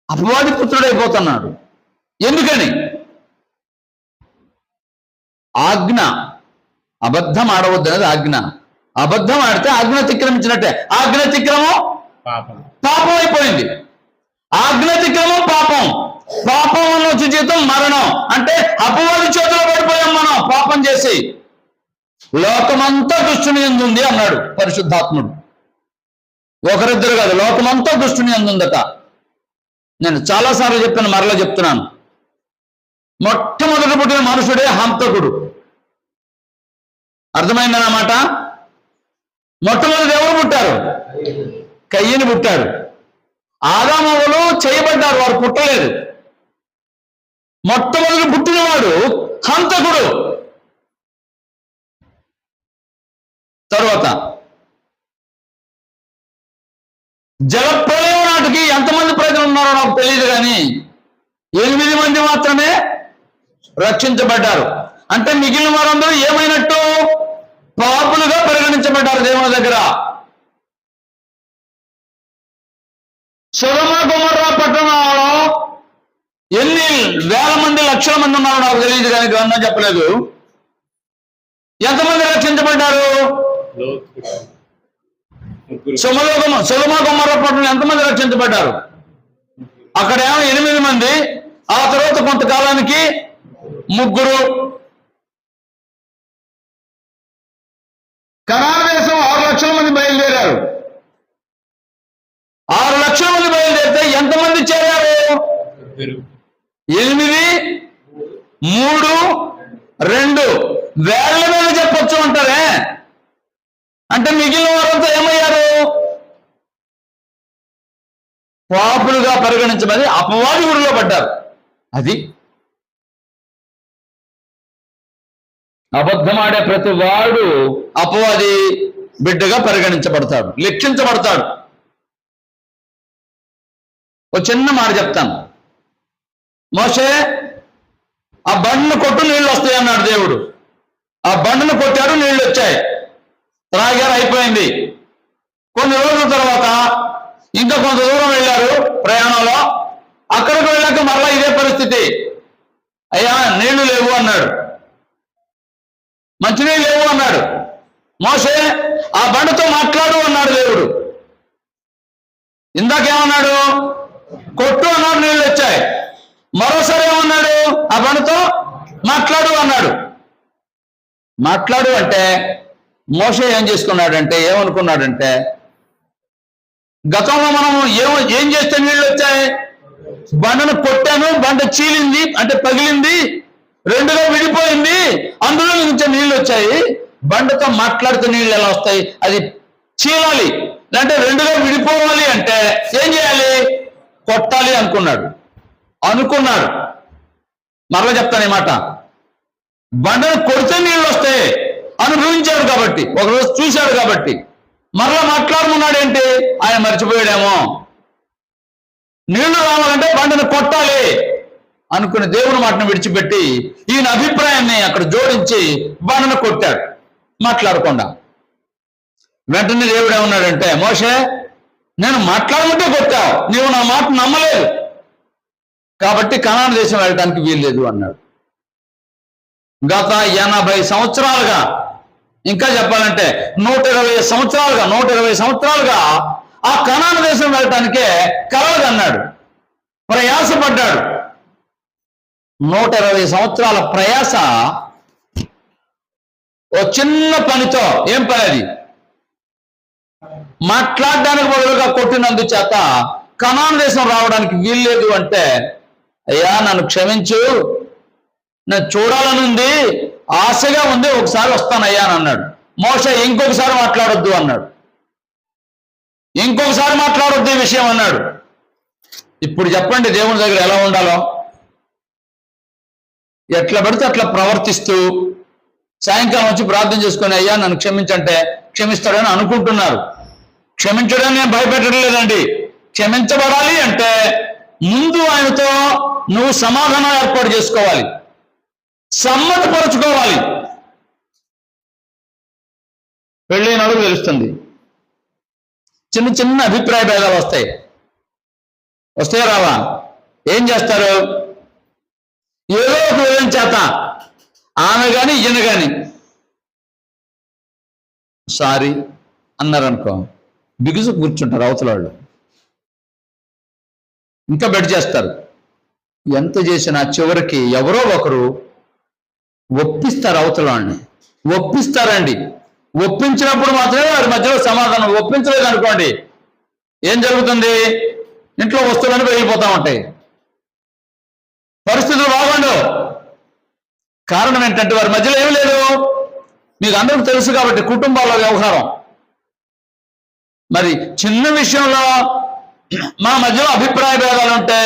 అపవాది పుత్రుడైపోతున్నాడు. ఎందుకని? ఆజ్ఞ. అబద్ధం ఆడవద్దు అనేది ఆజ్ఞ. అబద్ధం ఆడితే ఆజ్ఞ అతిక్రమించినట్టే. ఆజ్ఞ అతిక్రమం పాపం అయిపోయింది. ఆజ్ఞ అతిక్రమం పాపం. పాపం వల్ల వచ్చే జీతం మరణం. అంటే అపవాది చేతిలో పడిపోయాం మనం పాపం చేసి. లోకమంతా దుష్టుని యందు ఉంది అన్నాడు పరిశుద్ధాత్ముడు. ఒకరిద్దరు కాదు, లోకమంతా దుష్టుని యందు ఉందట. నేను చాలాసార్లు చెప్పాను, మరలా చెప్తున్నాను. మొట్టమొదట పుట్టిన మనుషుడే హంతకుడు. అర్థమైందన్నమాట. మొట్టమొదటి ఎవరు పుట్టారు? కయ్యని పుట్టారు. ఆదామవ్వలు చేయబడ్డారు, వారు పుట్టలేదు. మొట్టమొదటి పుట్టినవాడు హంతకుడు. తర్వాత జలప్రలయం నాటికి ఎంతమంది ప్రజలు ఉన్నారో నాకు తెలియదు, కానీ 8 మంది మాత్రమే రక్షించబడ్డారు. అంటే మిగిలిన వారందరూ ఏమైనట్టు? పాపులుగా పరిగణించబడ్డారు దేవుని దగ్గర. సొదొమ గొమొర్రా పట్టణంలో వేల మంది లక్షల మంది ఉన్నారు నాకు తెలియదు, కానీ గ్రంథం చెప్పలేదు. ఎంతమంది రక్షించబడ్డారు? సొదొమ గొమొర్రా పట్టణంలో ఎంతమంది రక్షించబడ్డారు? అక్కడేమో 8 మంది, ఆ తర్వాత కొంతకాలానికి 3. కనాను దేశం 6 లక్షల మంది బయలుదేరారు. 6 లక్షల మంది బయలుదేరితే ఎంతమంది చేరారు? 8, 3, 2 వేళ్ల మీద చెప్పొచ్చు అంటారే. అంటే మిగిలిన వారంతా ఏమయ్యారు? పాపులుగా పరిగణించబడి అపవాది ఊరిలో పడ్డారు. అది అబద్ధమాడే ప్రతి వాడు అపవాది బిడ్డగా పరిగణించబడతాడు, లెక్కించబడతాడు. ఒక చిన్న మాట చెప్తాను. మోషే ఆ బండను కొట్టు, నీళ్ళు వస్తాయి అన్నాడు దేవుడు. ఆ బండను కొట్టాడు, నీళ్ళు వచ్చాయి, త్రాగారు, అయిపోయింది. కొన్ని రోజుల తర్వాత ఇంకా కొంత దూరం వెళ్ళారు ప్రయాణంలో. అక్కడికి వెళ్ళాక మరలా ఇదే పరిస్థితి. అయ్యా నీళ్లు లేవు అన్నాడు, మంచినీళ్ళు లేవు అన్నాడు. మోషే ఆ బండతో మాట్లాడు అన్నాడు దేవుడు. ఇందాకేమన్నాడు? కొట్టు అన్నాడు, నీళ్ళు వచ్చాయి. మరోసారి ఏమన్నాడు? ఆ బండతో మాట్లాడు అన్నాడు. మాట్లాడు అంటే మోషే ఏం చేసుకున్నాడంటే, ఏమనుకున్నాడంటే, గతంలో మనం ఏం చేస్తే నీళ్ళు వచ్చాయి? బండను కొట్టాను, బండ చీలింది అంటే పగిలింది, 2గా విడిపోయింది, అందులో నుంచి నీళ్ళు వచ్చాయి. బండతో మాట్లాడితే నీళ్ళు ఎలా వస్తాయి? అది చీలాలి, అంటే 2గా విడిపోవాలి అంటే ఏం చేయాలి? కొట్టాలి అనుకున్నాడు. మరలా చెప్తాను ఈ మాట. బండను కొడితే నీళ్ళు వస్తాయి అనుభవించాడు కాబట్టి, ఒకరోజు చూశాడు కాబట్టి. మరలా మాట్లాడుకున్నాడు ఏంటి? ఆయన మర్చిపోయాడేమో. నీళ్లు రావాలంటే బండను కొట్టాలి అనుకుని దేవుని మాటను విడిచిపెట్టి ఈయన అభిప్రాయాన్ని అక్కడ జోడించి బండను కొట్టాడు మాట్లాడకుండా. వెంటనే దేవుడు ఏమన్నాడంటే, మోషే నేను మాట్లాడమంటే కొట్టావు, నీవు నా మాట నమ్మలేదు, కాబట్టి కనాను దేశం వెళ్ళడానికి వీల్లేదు అన్నాడు. గత 80 సంవత్సరాలుగా, ఇంకా చెప్పాలంటే 120 సంవత్సరాలుగా ఆ కనాను దేశం వెళ్ళటానికే కలలు అన్నాడు, ప్రయాసపడ్డాడు. 120 సంవత్సరాల ప్రయాస ఓ చిన్న పనితో, ఏం పని అది? మాట్లాడడానికి బదులుగా కొట్టినందు చేత కనాను దేశం రావడానికి వీల్లేదు అంటే, అయ్యా నన్ను క్షమించు, నేను చూడాలని ఉంది, ఆశగా ఉంది, ఒకసారి వస్తానయ్యా అని అన్నాడు. మోషే ఇంకొకసారి మాట్లాడొద్దు అన్నాడు, ఇంకొకసారి మాట్లాడొద్దు ఈ విషయం అన్నాడు. ఇప్పుడు చెప్పండి దేవుని దగ్గర ఎలా ఉండాలో? ఎట్లా పడితే అట్లా ప్రవర్తిస్తూ సాయంకాలం వచ్చి ప్రార్థన చేసుకుని అయ్యా నన్ను క్షమించంటే క్షమిస్తాడని అనుకుంటున్నారు. క్షమించడానికి నేను భయపెట్టడం లేదండి. క్షమించబడాలి అంటే ముందు ఆయనతో నువ్వు సమాధానం ఏర్పాటు చేసుకోవాలి, సమ్మతపరచుకోవాలి. పెళ్ళైనడు తెలుస్తుంది. చిన్న చిన్న అభిప్రాయ భేదాలు వస్తాయి రావా? ఏం చేస్తారు? ఏదో ఒక విధం చేత ఆమె కానీ ఈయన కానీ సారీ అన్నారనుకో, బిగుసు కూర్చుంటారు అవతల వాళ్ళు, ఇంకా బెడ్ చేస్తారు. ఎంత చేసినా చివరికి ఎవరో ఒకరు ఒప్పిస్తారు, అవతల వాళ్ళని ఒప్పిస్తారండి. ఒప్పించినప్పుడు మాత్రమే వారి మధ్యలో సమాధానం. ఒప్పించలేదు అనుకోండి, ఏం జరుగుతుంది? ఇంట్లో వస్తువులను పెరిగిపోతా ఉంటాయి, పరిస్థితులు బాగుండవు. కారణం ఏంటంటే వారి మధ్యలో ఏమి లేదు. మీకు అందరికీ తెలుసు కాబట్టి కుటుంబాల్లో వ్యవహారం. మరి చిన్న విషయంలో మా మధ్యలో అభిప్రాయ భేదాలు ఉంటే,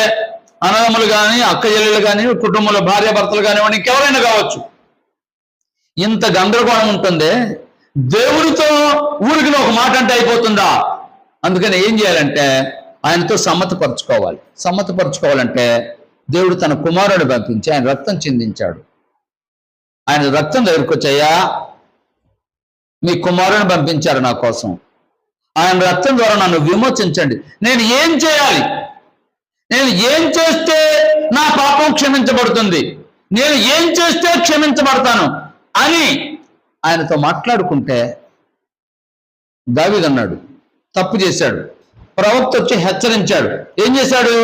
అన్నదమ్ములు కానీ, అక్క చెల్లెలు కానీ, కుటుంబంలో భార్య భర్తలు కానివ్వండి, ఇంకెవరైనా కావచ్చు, ఇంత గందరగోళం ఉంటుంది. దేవుడితో ఊరికి ఒక మాట అంటే అయిపోతుందా? అందుకని ఏం చేయాలంటే ఆయనతో సమ్మతపరచుకోవాలి. సమ్మతపరచుకోవాలంటే దేవుడు తన కుమారుడు పంపించి ఆయన రక్తం చిందించాడు. ఆయన రక్తం దగ్గరికి వచ్చాయా, మీ కుమారుని పంపించారు నా కోసం, ఆయన రక్తం ద్వారా నన్ను విమోచించండి. నేను ఏం చేయాలి? నేను ఏం చేస్తే నా పాపం క్షమించబడుతుంది, నేను ఏం చేస్తే క్షమించబడతాను అని ఆయనతో మాట్లాడుకుంటే దావీదు అన్నాడు, తప్పు చేశాడు. ప్రవక్త వచ్చి హెచ్చరించాడు. ఏం చేశాడు?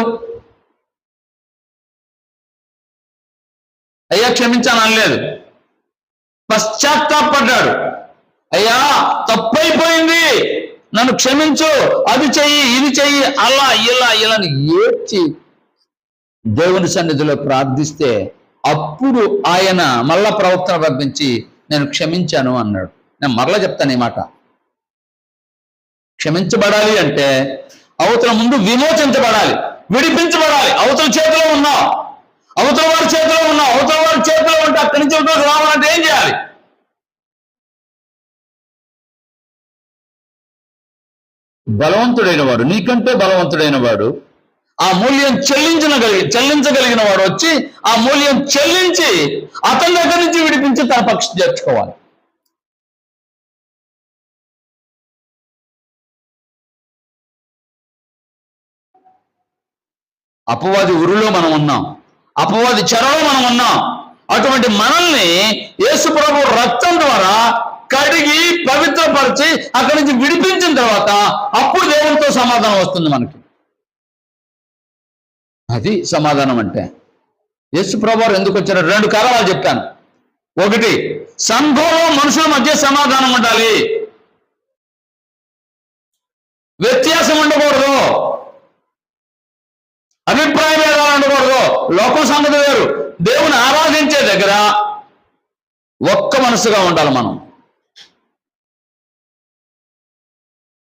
అయ్యా క్షమించాను అనలేదు, పశ్చాత్తాపడ్డాడు. అయ్యా తప్పైపోయింది, నన్ను క్షమించు, అది చెయ్యి ఇది చెయ్యి, అలా ఇలా ఇలా ఏడ్చి దేవుని సన్నిధిలో ప్రార్థిస్తే అప్పుడు ఆయన మళ్ళా ప్రవక్తను పంపించి నేను క్షమించాను అన్నాడు. నేను మరలా చెప్తాను ఈ మాట. క్షమించబడాలి అంటే అవతల ముందు విమోచించబడాలి, విడిపించబడాలి. అవతల చేతిలో ఉన్నావు, అవతల వారి చేతిలో ఉన్నావు, అవతల వారి చేతిలో ఉంటే అక్కడి నుంచి రావాలంటే ఏం చేయాలి? బలవంతుడైన వాడు, నీకంటే బలవంతుడైన వాడు, ఆ మూల్యం చెల్లించగలిగిన వాడు వచ్చి ఆ మూల్యం చెల్లించి అతని దగ్గర నుంచి విడిపించి తన పక్షి చేర్చుకోవాలి. అపవాది ఉరులో మనం ఉన్నాం, అపవాది చెరలో మనం ఉన్నాం. అటువంటి మనల్ని యేసు ప్రభు రక్తం ద్వారా కడిగి పవిత్రపరిచి అక్కడి నుంచి విడిపించిన తర్వాత అప్పుడు దేవునితో సమాధానం వస్తుంది మనకి. అది సమాధానం అంటే. యేసు ప్రభు ఎందుకు వచ్చారు? 2 కారణాలు చెప్పాను. ఒకటి, సంఘంలో మనుషుల మధ్య సమాధానం ఉండాలి, వ్యత్యాసం ఉండకూడదు, అభిప్రాయ భేదాలు ఉండకూడదు. లోకం సంగతి వేరు, దేవుని ఆరాధించే దగ్గర ఒక్క మనసుగా ఉండాలి మనం.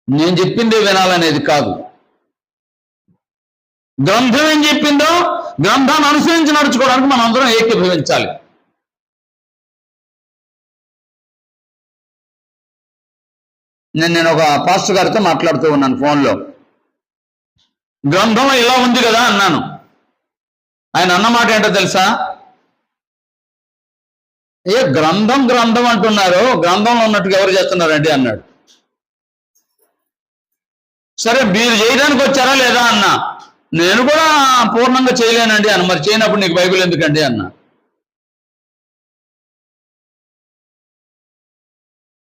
నేను చెప్పిందే వినాలనేది కాదు. గ్రంథం ఏం చెప్పిందో గ్రంథాన్ని అనుసరించి నడుచుకోవడానికి మనం అందరం ఏకీభవించాలి. నేను ఒక పాస్టర్ గారితో మాట్లాడుతూ ఉన్నాను ఫోన్లో. గ్రంథం ఇలా ఉంది కదా అన్నాను. ఆయన అన్నమాట ఏంటో తెలుసా? గ్రంథం గ్రంథం అంటున్నారు, గ్రంథంలో ఉన్నట్టుగా ఎవరు చేస్తున్నారండి అన్నాడు. సరే మీరు చేయడానికి వచ్చారా లేదా అన్నా. నేను కూడా పూర్ణంగా చేయలేనండి అన్న. మరి చేయనప్పుడు నీకు బైబిల్ ఎందుకండి అన్నా.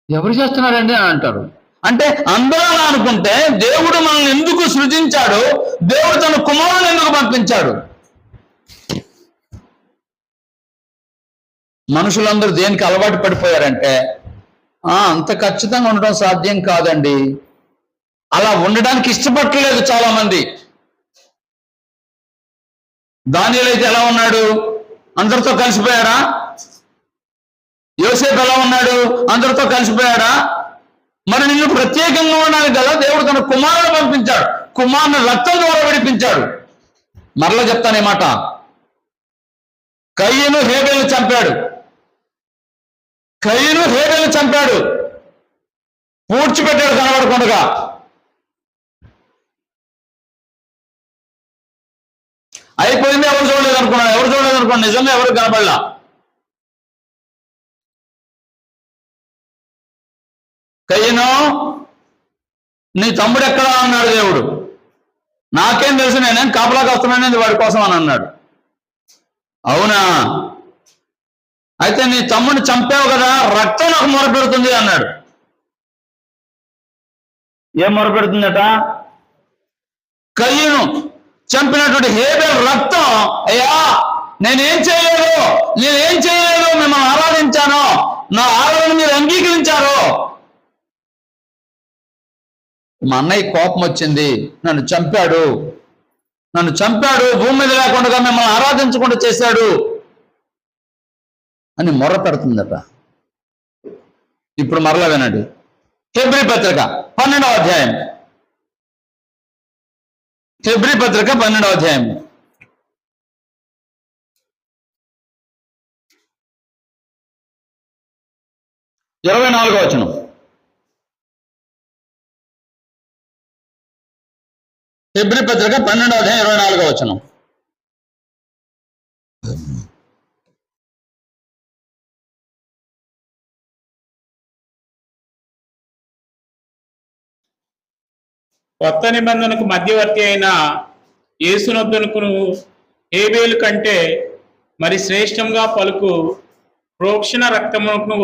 ఎవరు చేస్తున్నారండి అని అంటారు. అంటే అందరూ అలా అనుకుంటే దేవుడు మనల్ని ఎందుకు సృజించాడు? దేవుడు తన కుమారుని ఎందుకు పంపించాడు? మనుషులందరూ దేనికి అలవాటు పడిపోయారంటే అంత ఖచ్చితంగా ఉండడం సాధ్యం కాదండి, అలా ఉండడానికి ఇష్టపడలేదు చాలా మంది. దానియేలు అయితే ఎలా ఉన్నాడు? అందరితో కలిసిపోయాడా? యోసేపు ఎలా ఉన్నాడు? అందరితో కలిసిపోయాడా? మరి నిన్ను ప్రత్యేకంగా ఉండడానికి కదా దేవుడు తన కుమారుని పంపించాడు, కుమారుని రక్తం ద్వారా విడిపించాడు. మరలా చెప్తాను ఈ మాట. కయీను హేబెలును చంపాడు, కయీను హేబెలును చంపాడు, పూడ్చిపెట్టాడు కనబడకుండా. అయిపోయింది, ఎవరు చూడలేదు అనుకున్నాడు. ఎవరు చూడలేదు అనుకోండి, నిజంగా ఎవరు కనబడలా. కయ్యను నీ తమ్ముడు ఎక్కడా అన్నాడు దేవుడు. నాకేం తెలుసు, నేనేం కాపలాకి వస్తున్నానేది వాడి కోసం అని అన్నాడు. అవునా, అయితే నీ తమ్ముడిని చంపావు కదా, రక్తం నాకు మొరపెడుతుంది అన్నాడు. ఏం మొరపెడుతుందట? కయ్యను చంపినటువంటి హేబెలు రక్తం. అయ్యా నేనేం చేయలేదు, మిమ్మల్ని ఆరాధించాను, నా ఆరాధన మీరు అంగీకరించారు. మా అన్నయ్య కోపం వచ్చింది, నన్ను చంపాడు, భూమి మీద లేకుండా మిమ్మల్ని ఆరాధించకుండా చేశాడు అని మొర్ర పెడుతుందట. ఇప్పుడు మరలా వినండి. హెబ్రీ పత్రిక 12వ అధ్యాయం, హెబ్రీ పత్రిక 12వ అధ్యాయం 24వ వచనం. హెబ్రీ పత్రిక 12వ అధ్యాయం 24వ వచనం. కొత్త నిబంధనకు మధ్యవర్తి అయిన యేసునొద్దకు హేబేలు కంటే మరి శ్రేష్టంగా పలుకు ప్రోక్షణ రక్తమునకు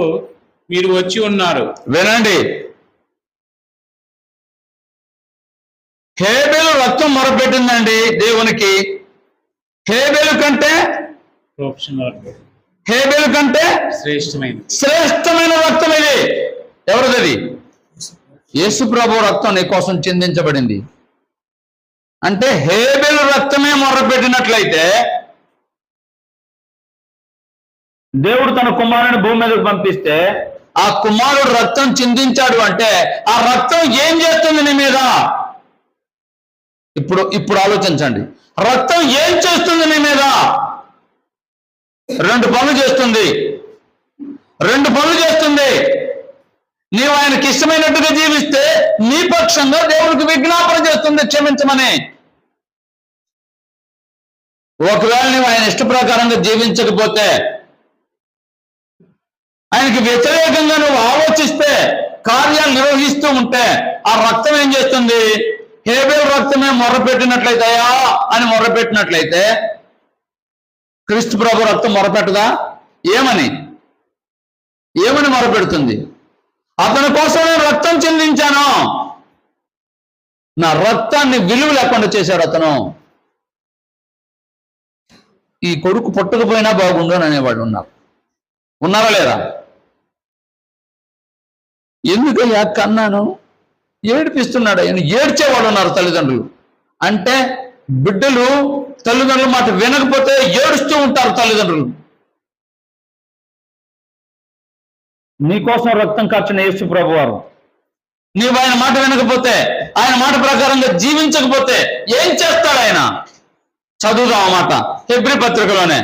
మీరు వచ్చి ఉన్నారు. వినండి, హేబేలు రక్తం మొరపెట్టిందండి దేవునికి. హేబేలు కంటే ప్రోక్షణ రక్తం హేబేలు కంటే శ్రేష్టమైన రక్తం ఇది. ఎవరిది? యేసు ప్రభు రక్తం నీ కోసం చిందించబడింది. అంటే హేబేలు రక్తమే మొర్రపెట్టినట్లయితే దేవుడు తన కుమారుని భూమి మీదకు పంపిస్తే ఆ కుమారుడు రక్తం చిందించాడు అంటే ఆ రక్తం ఏం చేస్తుంది నీ మీద? ఇప్పుడు ఆలోచించండి, రక్తం ఏం చేస్తుంది నీ మీద? రెండు పనులు చేస్తుంది. నీవు ఆయనకి ఇష్టమైనట్టుగా జీవిస్తే నీ పక్షంగా దేవుడికి విజ్ఞాపన చేస్తుంది క్షమించమని. ఒకవేళ నీవు ఆయన ఇష్ట ప్రకారంగా జీవించకపోతే, ఆయనకి వ్యతిరేకంగా నువ్వు ఆలోచిస్తే, కార్యాలు నిర్వహిస్తూ ఉంటే ఆ రక్తం ఏం చేస్తుంది? హేబేలు రక్తమే మొర్రపెట్టినట్లయితే అయ్యా అని మొర్రపెట్టినట్లయితే క్రీస్తు ప్రభు రక్తం మొరపెట్టదా? ఏమని మొరపెడుతుంది? అతని కోసం నేను రక్తం చెందించాను. నా రక్తాన్ని విలువ లేకుండా చేశాడు అతను. ఈ కొడుకు పుట్టకపోయినా బాగుండు అని అనేవాడు ఉన్నారా లేరా? ఎందుకయ్యా కన్నాను, ఏడిపిస్తున్నాడు ఆయన, ఏడ్చేవాడు ఉన్నారు తల్లిదండ్రులు. అంటే బిడ్డలు తల్లిదండ్రుల మాట వినకపోతే ఏడుస్తూ ఉంటారు తల్లిదండ్రులు. నీకోసం రక్తం కార్చిన యేసు ప్రభు వారు, నీవు ఆయన మాట వినకపోతే, ఆయన మాట ప్రకారంగా జీవించకపోతే ఏం చేస్తాడు ఆయన? చదువుదాం ఆ మాట హెబ్రీ పత్రికలోనే.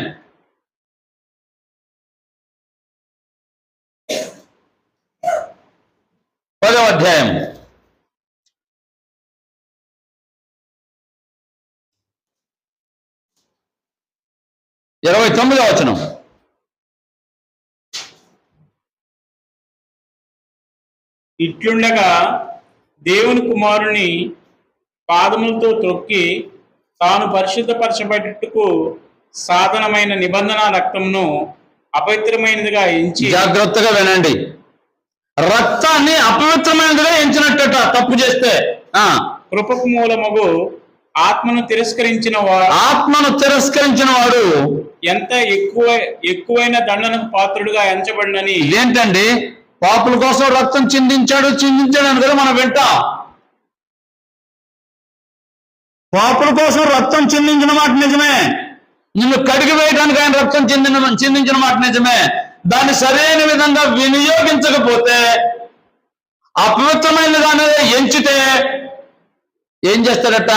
10వ అధ్యాయం 29వ వచనం. ఇట్లుండగా దేవుని కుమారుని పాదములతో త్రొక్కి తాను పరిశుద్ధపరచబడుటకు సాధనమైన నిబంధన రక్తంను అపవిత్రమైనదిగా ఎంచి. జాగ్రత్తగా వినండి, రక్తాన్ని అపవిత్రమైనదిగా ఎంచినట్టట తప్పు చేస్తే. కృపకు మూలమగు ఆత్మను తిరస్కరించిన వాడు ఎంత ఎక్కువైన దండనకు పాత్రుడుగా ఎంచబడినని. ఏంటండి, పాపుల కోసం రక్తం చిందించాడు అని కదా మనం వింటాం. పాపుల కోసం రక్తం చిందించిన మాట నిజమే, నిన్ను కడిగి వేయడానికి ఆయన రక్తం చిందించిన మాట నిజమే. దాన్ని సరైన విధంగా వినియోగించకపోతే, అపవిత్రమైనది అనేది ఎంచితే ఏం చేస్తాడట?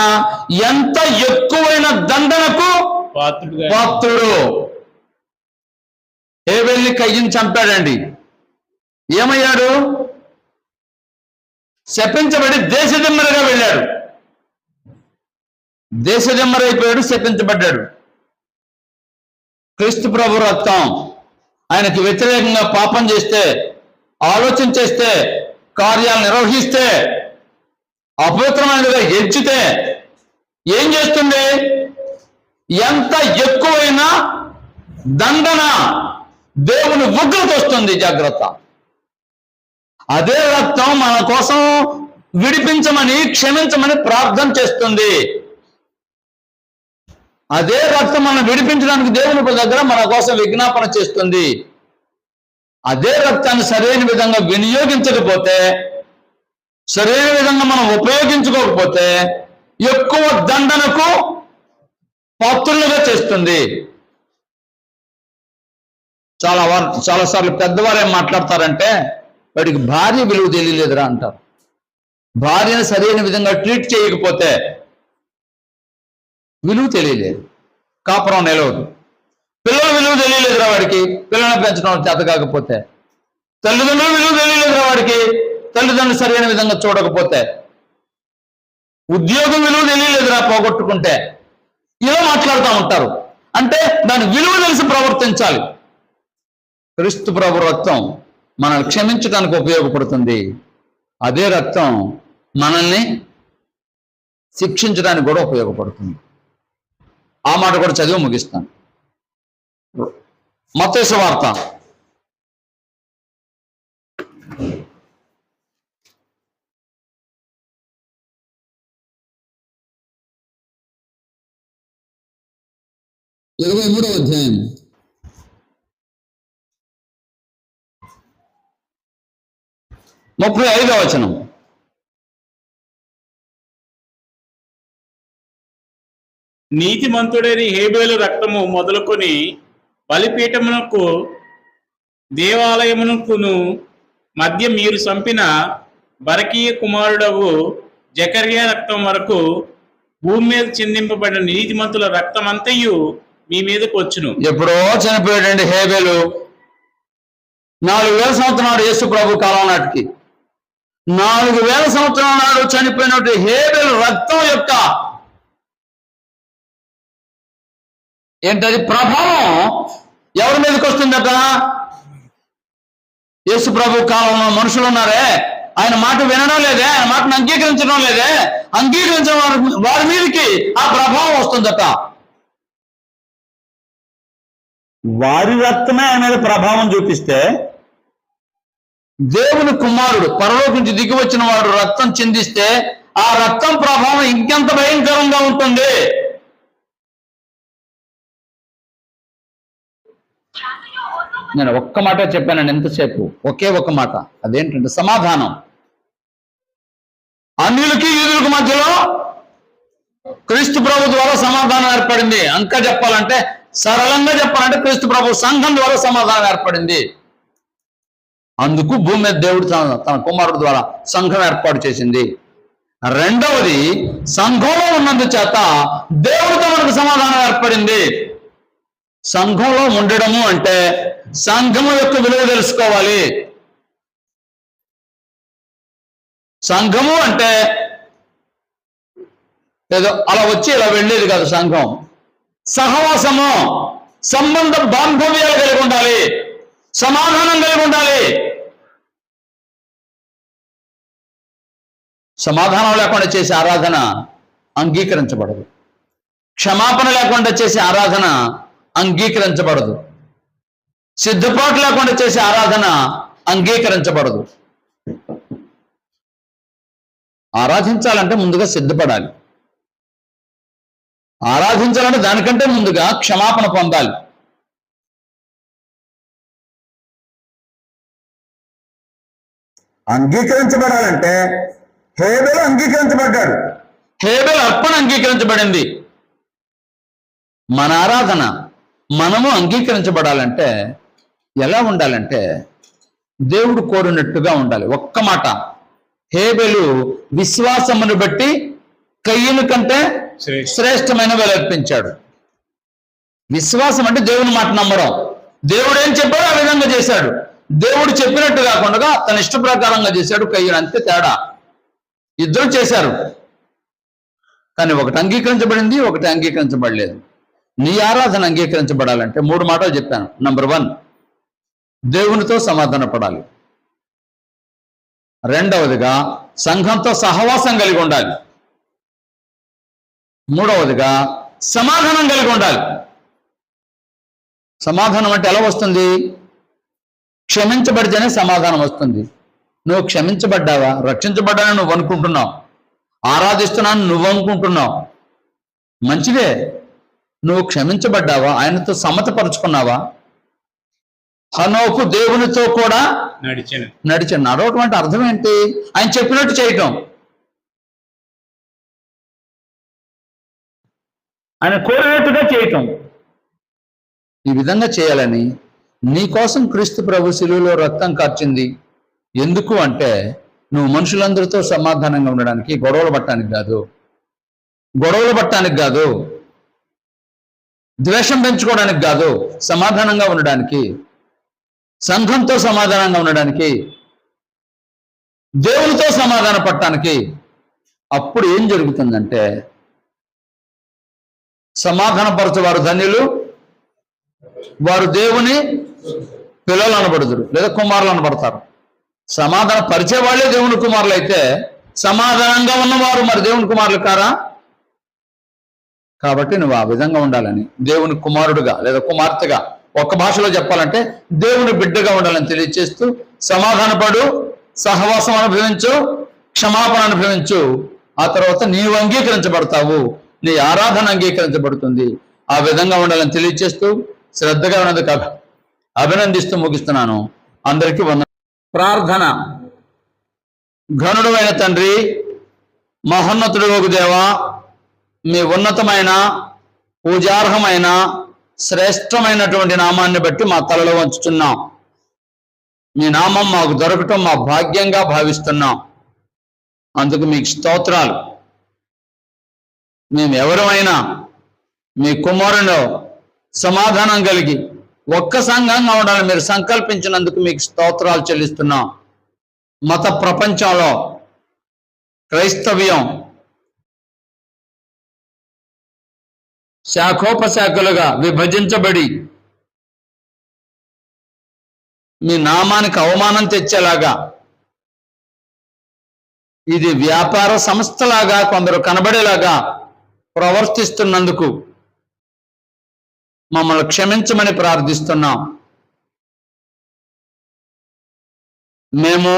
ఎంత ఎక్కువైన దండనకు పాత్రుడు. హేబేలుని కయ్యని చంపాడండి. ఏమయ్యాడు? శపించబడి దేశదిమ్మరిగా వెళ్ళాడు. దేశదిమ్మరైపోయాడు, శపించబడ్డాడు. క్రీస్తు ప్రభు రక్తం ఆయనకి వ్యతిరేకంగా పాపం చేస్తే, ఆలోచన చేస్తే, కార్యాలు నిర్వహిస్తే, అపవిత్రమైనదిగా ఎంచితే ఏం చేస్తుంది? ఎంత ఎక్కువైన దండన, దేవుని ఉగ్రత వస్తుంది. జాగ్రత్త. అదే రక్తం మన కోసం విడిపించమని, క్షమించమని ప్రార్థన చేస్తుంది. అదే రక్తం మనం విడిపించడానికి దేవుని దగ్గర మన కోసం విజ్ఞాపన చేస్తుంది. అదే రక్తాన్ని సరైన విధంగా వినియోగించకపోతే, సరైన విధంగా మనం ఉపయోగించుకోకపోతే ఎక్కువ దండనకు పాత్రులుగా చేస్తుంది. చాలాసార్లు పెద్దవారు ఏం మాట్లాడతారంటే, వాడికి భార్య విలువ తెలియలేదురా అంటారు. భార్యను సరైన విధంగా ట్రీట్ చేయకపోతే విలువ తెలియలేదు, కాపురం నిలవదు. పిల్లల విలువ తెలియలేదురా వాడికి, పిల్లలను పెంచడం చేత కాకపోతే. తల్లిదండ్రుల విలువ తెలియలేదురా వాడికి, తల్లిదండ్రులు సరైన విధంగా చూడకపోతే. ఉద్యోగం విలువ తెలియలేదురా పోగొట్టుకుంటే. ఇలా మాట్లాడుతూ ఉంటారు. అంటే దాని విలువ తెలిసి ప్రవర్తించాలి. క్రీస్తు ప్రభు రక్తం మనల్ని క్షమించడానికి ఉపయోగపడుతుంది. అదే రక్తం మనల్ని శిక్షించడానికి కూడా ఉపయోగపడుతుంది. ఆ మాట కూడా చదివి ముగిస్తాను. మత్తయి సువార్త 23వ అధ్యాయం 35వ వచనం. నీతిమంతుడైన హేబేలు రక్తము మొదలుకొని బలిపీఠమునకు దేవాలయమునకును మధ్య మీరు చంపిన బరకీయ కుమారుడవు జకర్యా రక్తం వరకు భూమి మీద చిందింపబడిన నీతిమంతుల రక్తం అంతయు మీ మీదకు వచ్చును. ఎప్పుడో చనిపోయాడండి హేబేలు. 4000 సంవత్సరాలు యేసు ప్రభు కాలం నాటికి 4000 సంవత్సరాల నాడు చనిపోయినట్టు హేబేలు రక్తం యొక్క ఏంటది ప్రభావం ఎవరి మీదకి వస్తుందట? యేసు ప్రభు కాలంలో మనుషులు ఉన్నారే, ఆయన మాట వినడం లేదే, ఆయన మాటను అంగీకరించడం లేదే, అంగీకరించిన వారి మీదకి ఆ ప్రభావం వస్తుందట. వారి రక్తమే ఆయన మీద ప్రభావం చూపిస్తే దేవుని కుమారుడు పరలోకం నుంచి దిగి వచ్చిన వాడు రక్తం చిందిస్తే ఆ రక్తం ప్రభావం ఇంకెంత భయంకరంగా ఉంటుంది. నేను ఒక్క మాట చెప్పానండి ఎంతసేపు, ఒకే ఒక్క మాట. అదేంటంటే సమాధానం. అన్యులకి యూదులకు మధ్యలో క్రీస్తు ప్రభు ద్వారా సమాధానం ఏర్పడింది. ఇంకా చెప్పాలంటే సరళంగా చెప్పాలంటే క్రీస్తు ప్రభు సంఘం ద్వారా సమాధానం ఏర్పడింది. అందుకు భూమి మీద దేవుడు తన కుమారుడు ద్వారా సంఘం ఏర్పాటు చేసింది. రెండవది, సంఘంలో ఉన్నందు చేత దేవుడితో మనకు సమాధానం ఏర్పడింది. సంఘంలో ఉండడము అంటే సంఘము యొక్క విలువ తెలుసుకోవాలి. సంఘము అంటే ఏదో అలా వచ్చి ఇలా వెళ్ళేది కాదు. సంఘం సహవాసము, సంబంధ బాంధవ్యాలు కలిగి ఉండాలి, సమాధానం కలిగి ఉండాలి. సమాధానం లేకుండా చేసే ఆరాధన అంగీకరించబడదు. క్షమాపణ లేకుండా చేసే ఆరాధన అంగీకరించబడదు. సిద్ధపాటు లేకుండా చేసే ఆరాధన అంగీకరించబడదు. ఆరాధించాలంటే ముందుగా సిద్ధపడాలి. ఆరాధించాలంటే దానికంటే ముందుగా క్షమాపణ పొందాలి. అంగీకరించబడాలంటే హేబేలు అంగీకరించబడ్డాడు. హేబేలు అర్పణ అంగీకరించబడింది. మన ఆరాధన మనము అంగీకరించబడాలంటే ఎలా ఉండాలంటే దేవుడు కోరినట్టుగా ఉండాలి. ఒక్క మాట, హేబేలు విశ్వాసమును బట్టి కయ్యను కంటే శ్రేష్టమైన వెలర్పించాడు. విశ్వాసం అంటే దేవుని మాట నమ్మడం. దేవుడు ఏం చెప్పాడో ఆ విధంగా చేశాడు. దేవుడు చెప్పినట్టు కాకుండా తన ఇష్ట ప్రకారంగా చేశాడు కయ్యను. అంతే తేడా. ఇద్దరు చేశారు, కానీ ఒకటి అంగీకరించబడింది, ఒకటి అంగీకరించబడలేదు. నీ ఆరాధన అంగీకరించబడాలంటే 3 మాటలు చెప్పాను. నంబర్ 1, దేవునితో సమాధాన పడాలి. రెండవదిగా సంఘంతో సహవాసం కలిగి ఉండాలి. మూడవదిగా సమాధానం కలిగి ఉండాలి. సమాధానం అంటే ఎలా వస్తుంది? క్షమించబడితేనే సమాధానం వస్తుంది. నువ్వు క్షమించబడ్డావా? రక్షించబడ్డానని నువ్వు అనుకుంటున్నావు, ఆరాధిస్తున్నాను నువ్వు అనుకుంటున్నావు, మంచిదే. నువ్వు క్షమించబడ్డావా? ఆయనతో సమతపరుచుకున్నావా? హనోకు దేవునితో కూడా నడిచాను. నడవటం అంటే అర్థం ఏంటి? ఆయన చెప్పినట్టు చేయటం, ఆయన కోరినట్టుగా చేయటం. ఈ విధంగా చేయాలని నీ కోసం క్రీస్తు ప్రభు శిలువలో రక్తం కార్చింది. ఎందుకు అంటే నువ్వు మనుషులందరితో సమాధానంగా ఉండడానికి, గొడవలు పట్టడానికి కాదు, ద్వేషం పెంచుకోవడానికి కాదు, సమాధానంగా ఉండడానికి, సంఘంతో సమాధానంగా ఉండడానికి, దేవునితో సమాధాన పడటానికి. అప్పుడు ఏం జరుగుతుందంటే సమాధానపరచువారు ధన్యులు, వారు దేవుని పిల్లలు అనబడుదురు లేదా కుమారులు అనబడతారు. సమాధాన పరిచే వాళ్ళే దేవుని కుమారులు అయితే సమాధానంగా ఉన్నవారు మరి దేవుని కుమారులు కారా? కాబట్టి నువ్వు ఆ విధంగా ఉండాలని, దేవుని కుమారుడుగా లేదా కుమార్తెగా, ఒక్క భాషలో చెప్పాలంటే దేవుని బిడ్డగా ఉండాలని తెలియచేస్తూ, సమాధానపడు, సహవాసం అనుభవించు, క్షమాపణ అనుభవించు, ఆ తర్వాత నీవు అంగీకరించబడతావు, నీ ఆరాధన అంగీకరించబడుతుంది. ఆ విధంగా ఉండాలని తెలియచేస్తూ శ్రద్ధగా ఉన్నందుకు అభినందిస్తూ ముగిస్తున్నాను. అందరికీ ప్రార్థన. ఘనుడు అయిన తండ్రి, మహోన్నతుడు ఒక దేవా, మీ ఉన్నతమైన, పూజార్హమైన, శ్రేష్టమైనటువంటి నామాన్ని బట్టి మా తలలో వంచుతున్నాం. మీ నామం మాకు దొరకటం మా భాగ్యంగా భావిస్తున్నాం. అందుకు మీకు స్తోత్రాలు. మేము ఎవరమైనా మీ కుమారునిలో సమాధానం కలిగి ఒక్క సంఘంగా ఉండాలని మీరు సంకల్పించినందుకు మీకు స్తోత్రాలు చెల్లిస్తున్నాం. మత ప్రపంచంలో క్రైస్తవ్యం శాఖోపశాఖలుగా విభజించబడి మీ నామానికి అవమానం తెచ్చేలాగా, ఇది వ్యాపార సంస్థలాగా కొందరు కనబడేలాగా ప్రవర్తిస్తున్నందుకు మమ్మల్ని క్షమించమని ప్రార్థిస్తున్నాం. మేము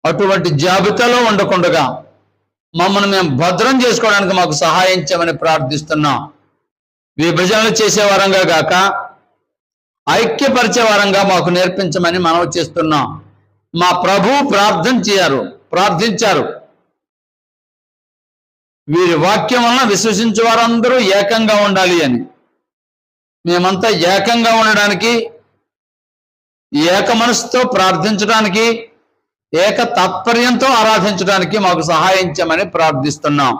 అటువంటి జాబితాలో ఉండకుండా మమ్మల్ని మేము భద్రం చేసుకోవడానికి మాకు సహాయం చేయమని ప్రార్థిస్తున్నాం. విభజనలు చేసే వారంగా గాక ఐక్యపరిచే వారంగా మాకు నేర్పించమని మనవి చేస్తున్నాం. మా ప్రభువు ప్రార్థించారు. వీరి వాక్యం వలన విశ్వసించే వారందరూ ఏకంగా ఉండాలి అని. మేమంతా ఏకంగా ఉండడానికి, ఏక మనసుతో ప్రార్థించడానికి, ఏక తాత్పర్యంతో ఆరాధించడానికి మాకు సహాయం చేయమని ప్రార్థిస్తున్నాం.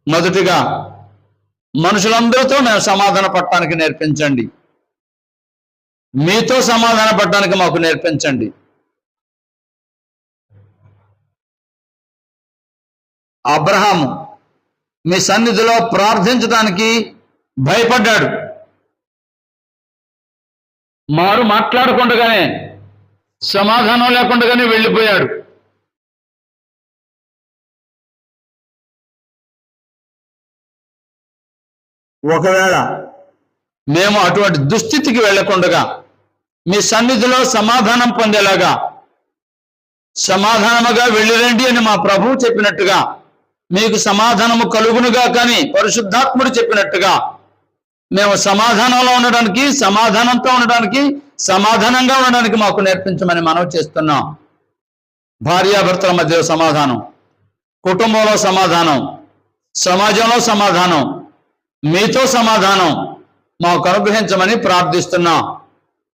మొదటిగా మనుషులందరితో మేము సమాధాన పడటానికి నేర్పించండి. మీతో సమాధాన పడటానికి మాకు నేర్పించండి. అబ్రహాము మీ సన్నిధిలో ప్రార్థించడానికి భయపడ్డాడు. మాట్లాడకుండానే, సమాధానం లేకుండానే వెళ్ళిపోయాడు. ఒకవేళ మేము అటువంటి దుస్థితికి వెళ్లకుండా మీ సన్నిధిలో సమాధానం పొందేలాగా, సమాధానముగా వెళ్ళిరండి అని మా ప్రభువు చెప్పినట్టుగా, మీకు సమాధానము కలుగునుగా కానీ పరిశుద్ధాత్ముడు చెప్పినట్టుగా మేము సమాధానంలో ఉండడానికి, సమాధానంతో ఉండడానికి, సమాధానంగా ఉండడానికి మాకు నేర్పించమని మనవి చేస్తున్నాం. భార్యాభర్తల మధ్య సమాధానం, కుటుంబంలో సమాధానం, సమాజంలో సమాధానం, మీతో సమాధానం మాకు అనుగ్రహించమని ప్రార్థిస్తున్నాం.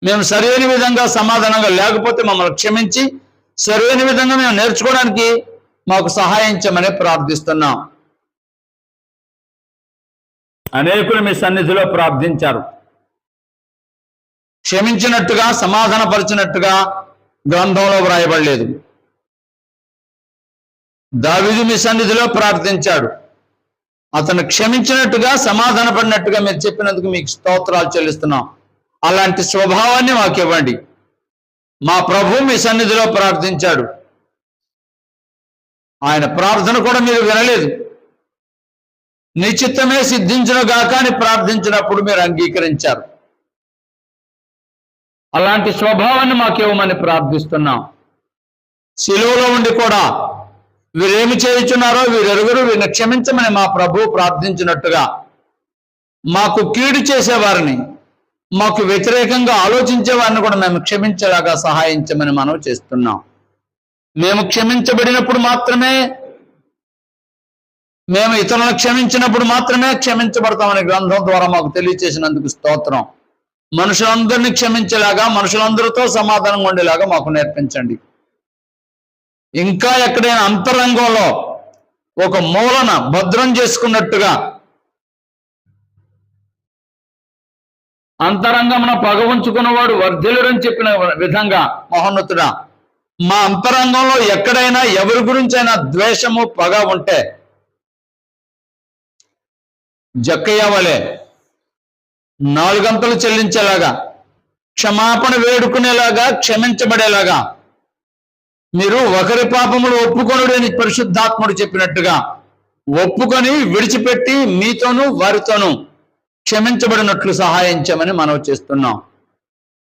మేము సరైన విధంగా సమాధానంగా లేకపోతే మమ్మల్ని క్షమించి సరైన విధంగా మేము నేర్చుకోవడానికి మాకు సహాయం చేయమని ప్రార్థిస్తున్నాం. అనేకులు మీ సన్నిధిలో ప్రార్థించారు. క్షమించినట్టుగా, సమాధానపరిచినట్టుగా గ్రంథంలో వ్రాయబడలేదు. దావీదు మీ సన్నిధిలో ప్రార్థించాడు. అతను క్షమించినట్టుగా, సమాధానపడినట్టుగా మీరు చెప్పినందుకు మీకు స్తోత్రాలు చెల్లిస్తున్నాం. అలాంటి స్వభావాన్ని మాకు ఇవ్వండి. మా ప్రభు మీ సన్నిధిలో ప్రార్థించాడు. ఆయన ప్రార్థన కూడా మీరు వినలేదు. నీ చిత్తమే సిద్ధించును గాక అని ప్రార్థించినప్పుడు మీరు అంగీకరించారు. అలాంటి స్వభావాన్ని మాకు ఇవ్వమని ప్రార్థిస్తున్నాం. శిలువలో ఉండి కూడా వీరేమి చేయుచున్నారో వీరెరుగురు వీరిని క్షమించమని మా ప్రభు ప్రార్థించినట్టుగా మాకు కీడు చేసేవారిని, మాకు వ్యతిరేకంగా ఆలోచించే వారిని కూడా మేము క్షమించేలాగా సహాయించమని మనం చేస్తున్నాం. మేము క్షమించబడినప్పుడు మాత్రమే, మేము ఇతరులను క్షమించినప్పుడు మాత్రమే క్షమించబడతామని గ్రంథం ద్వారా మాకు తెలియచేసినందుకు స్తోత్రం. మనుషులందరినీ క్షమించేలాగా, మనుషులందరితో సమాధానంగా ఉండేలాగా మాకు నేర్పించండి. ఇంకా ఎక్కడైనా అంతరంగంలో ఒక మూలన భద్రం చేసుకున్నట్టుగా, అంతరంగమున పగ ఉంచుకున్నవాడు వర్ధిల్లుడని చెప్పిన విధంగా మహోన్నతుడా, మా అంతరంగంలో ఎక్కడైనా ఎవరి గురించైనా ద్వేషము, పగ ఉంటే జక్కయ్య వలె 4 గంటలు చెల్లించేలాగా, క్షమాపణ వేడుకునేలాగా, క్షమించబడేలాగా, మీరు ఒకరి పాపములు ఒప్పుకొనుడు అని పరిశుద్ధాత్ముడు చెప్పినట్టుగా ఒప్పుకొని విడిచిపెట్టి మీతోనూ వారితోనూ క్షమించబడినట్లు సహాయం చేయమని మనవి చేస్తున్నాం.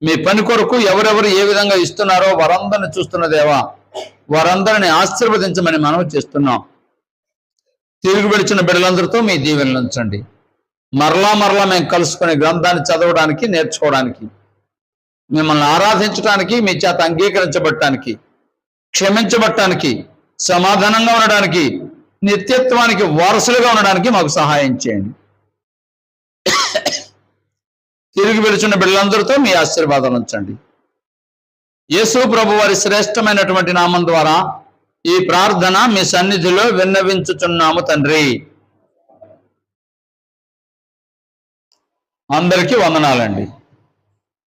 మీ పని కొరకు ఎవరెవరు ఏ విధంగా ఇస్తున్నారో వారందరిని చూస్తున్న దేవా, వారందరిని ఆశీర్వదించమని మనవి చేస్తున్నాం. తిరిగి విడిచిన బిడ్డలందరితో మీ దీవెనలు ఉంచండి. మరలా మేము కలుసుకుని గ్రంథాన్ని చదవడానికి, నేర్చుకోవడానికి, మిమ్మల్ని ఆరాధించడానికి, మీ చేత అంగీకరించబడటానికి, క్షమించబడటానికి, సమాధానంగా ఉండడానికి, నిత్యత్వానికి వారసులుగా ఉండడానికి మాకు సహాయం చేయండి. తిరిగి వెళుచున్న బిడ్డలందరితో మీ ఆశీర్వాదాలు ఉంచండి. యేసు ప్రభు వారి శ్రేష్టమైనటువంటి నామం ద్వారా ఈ ప్రార్థన మీ సన్నిధిలో విన్నవించుచున్నాము తండ్రి. అందరికీ వందనాలండి.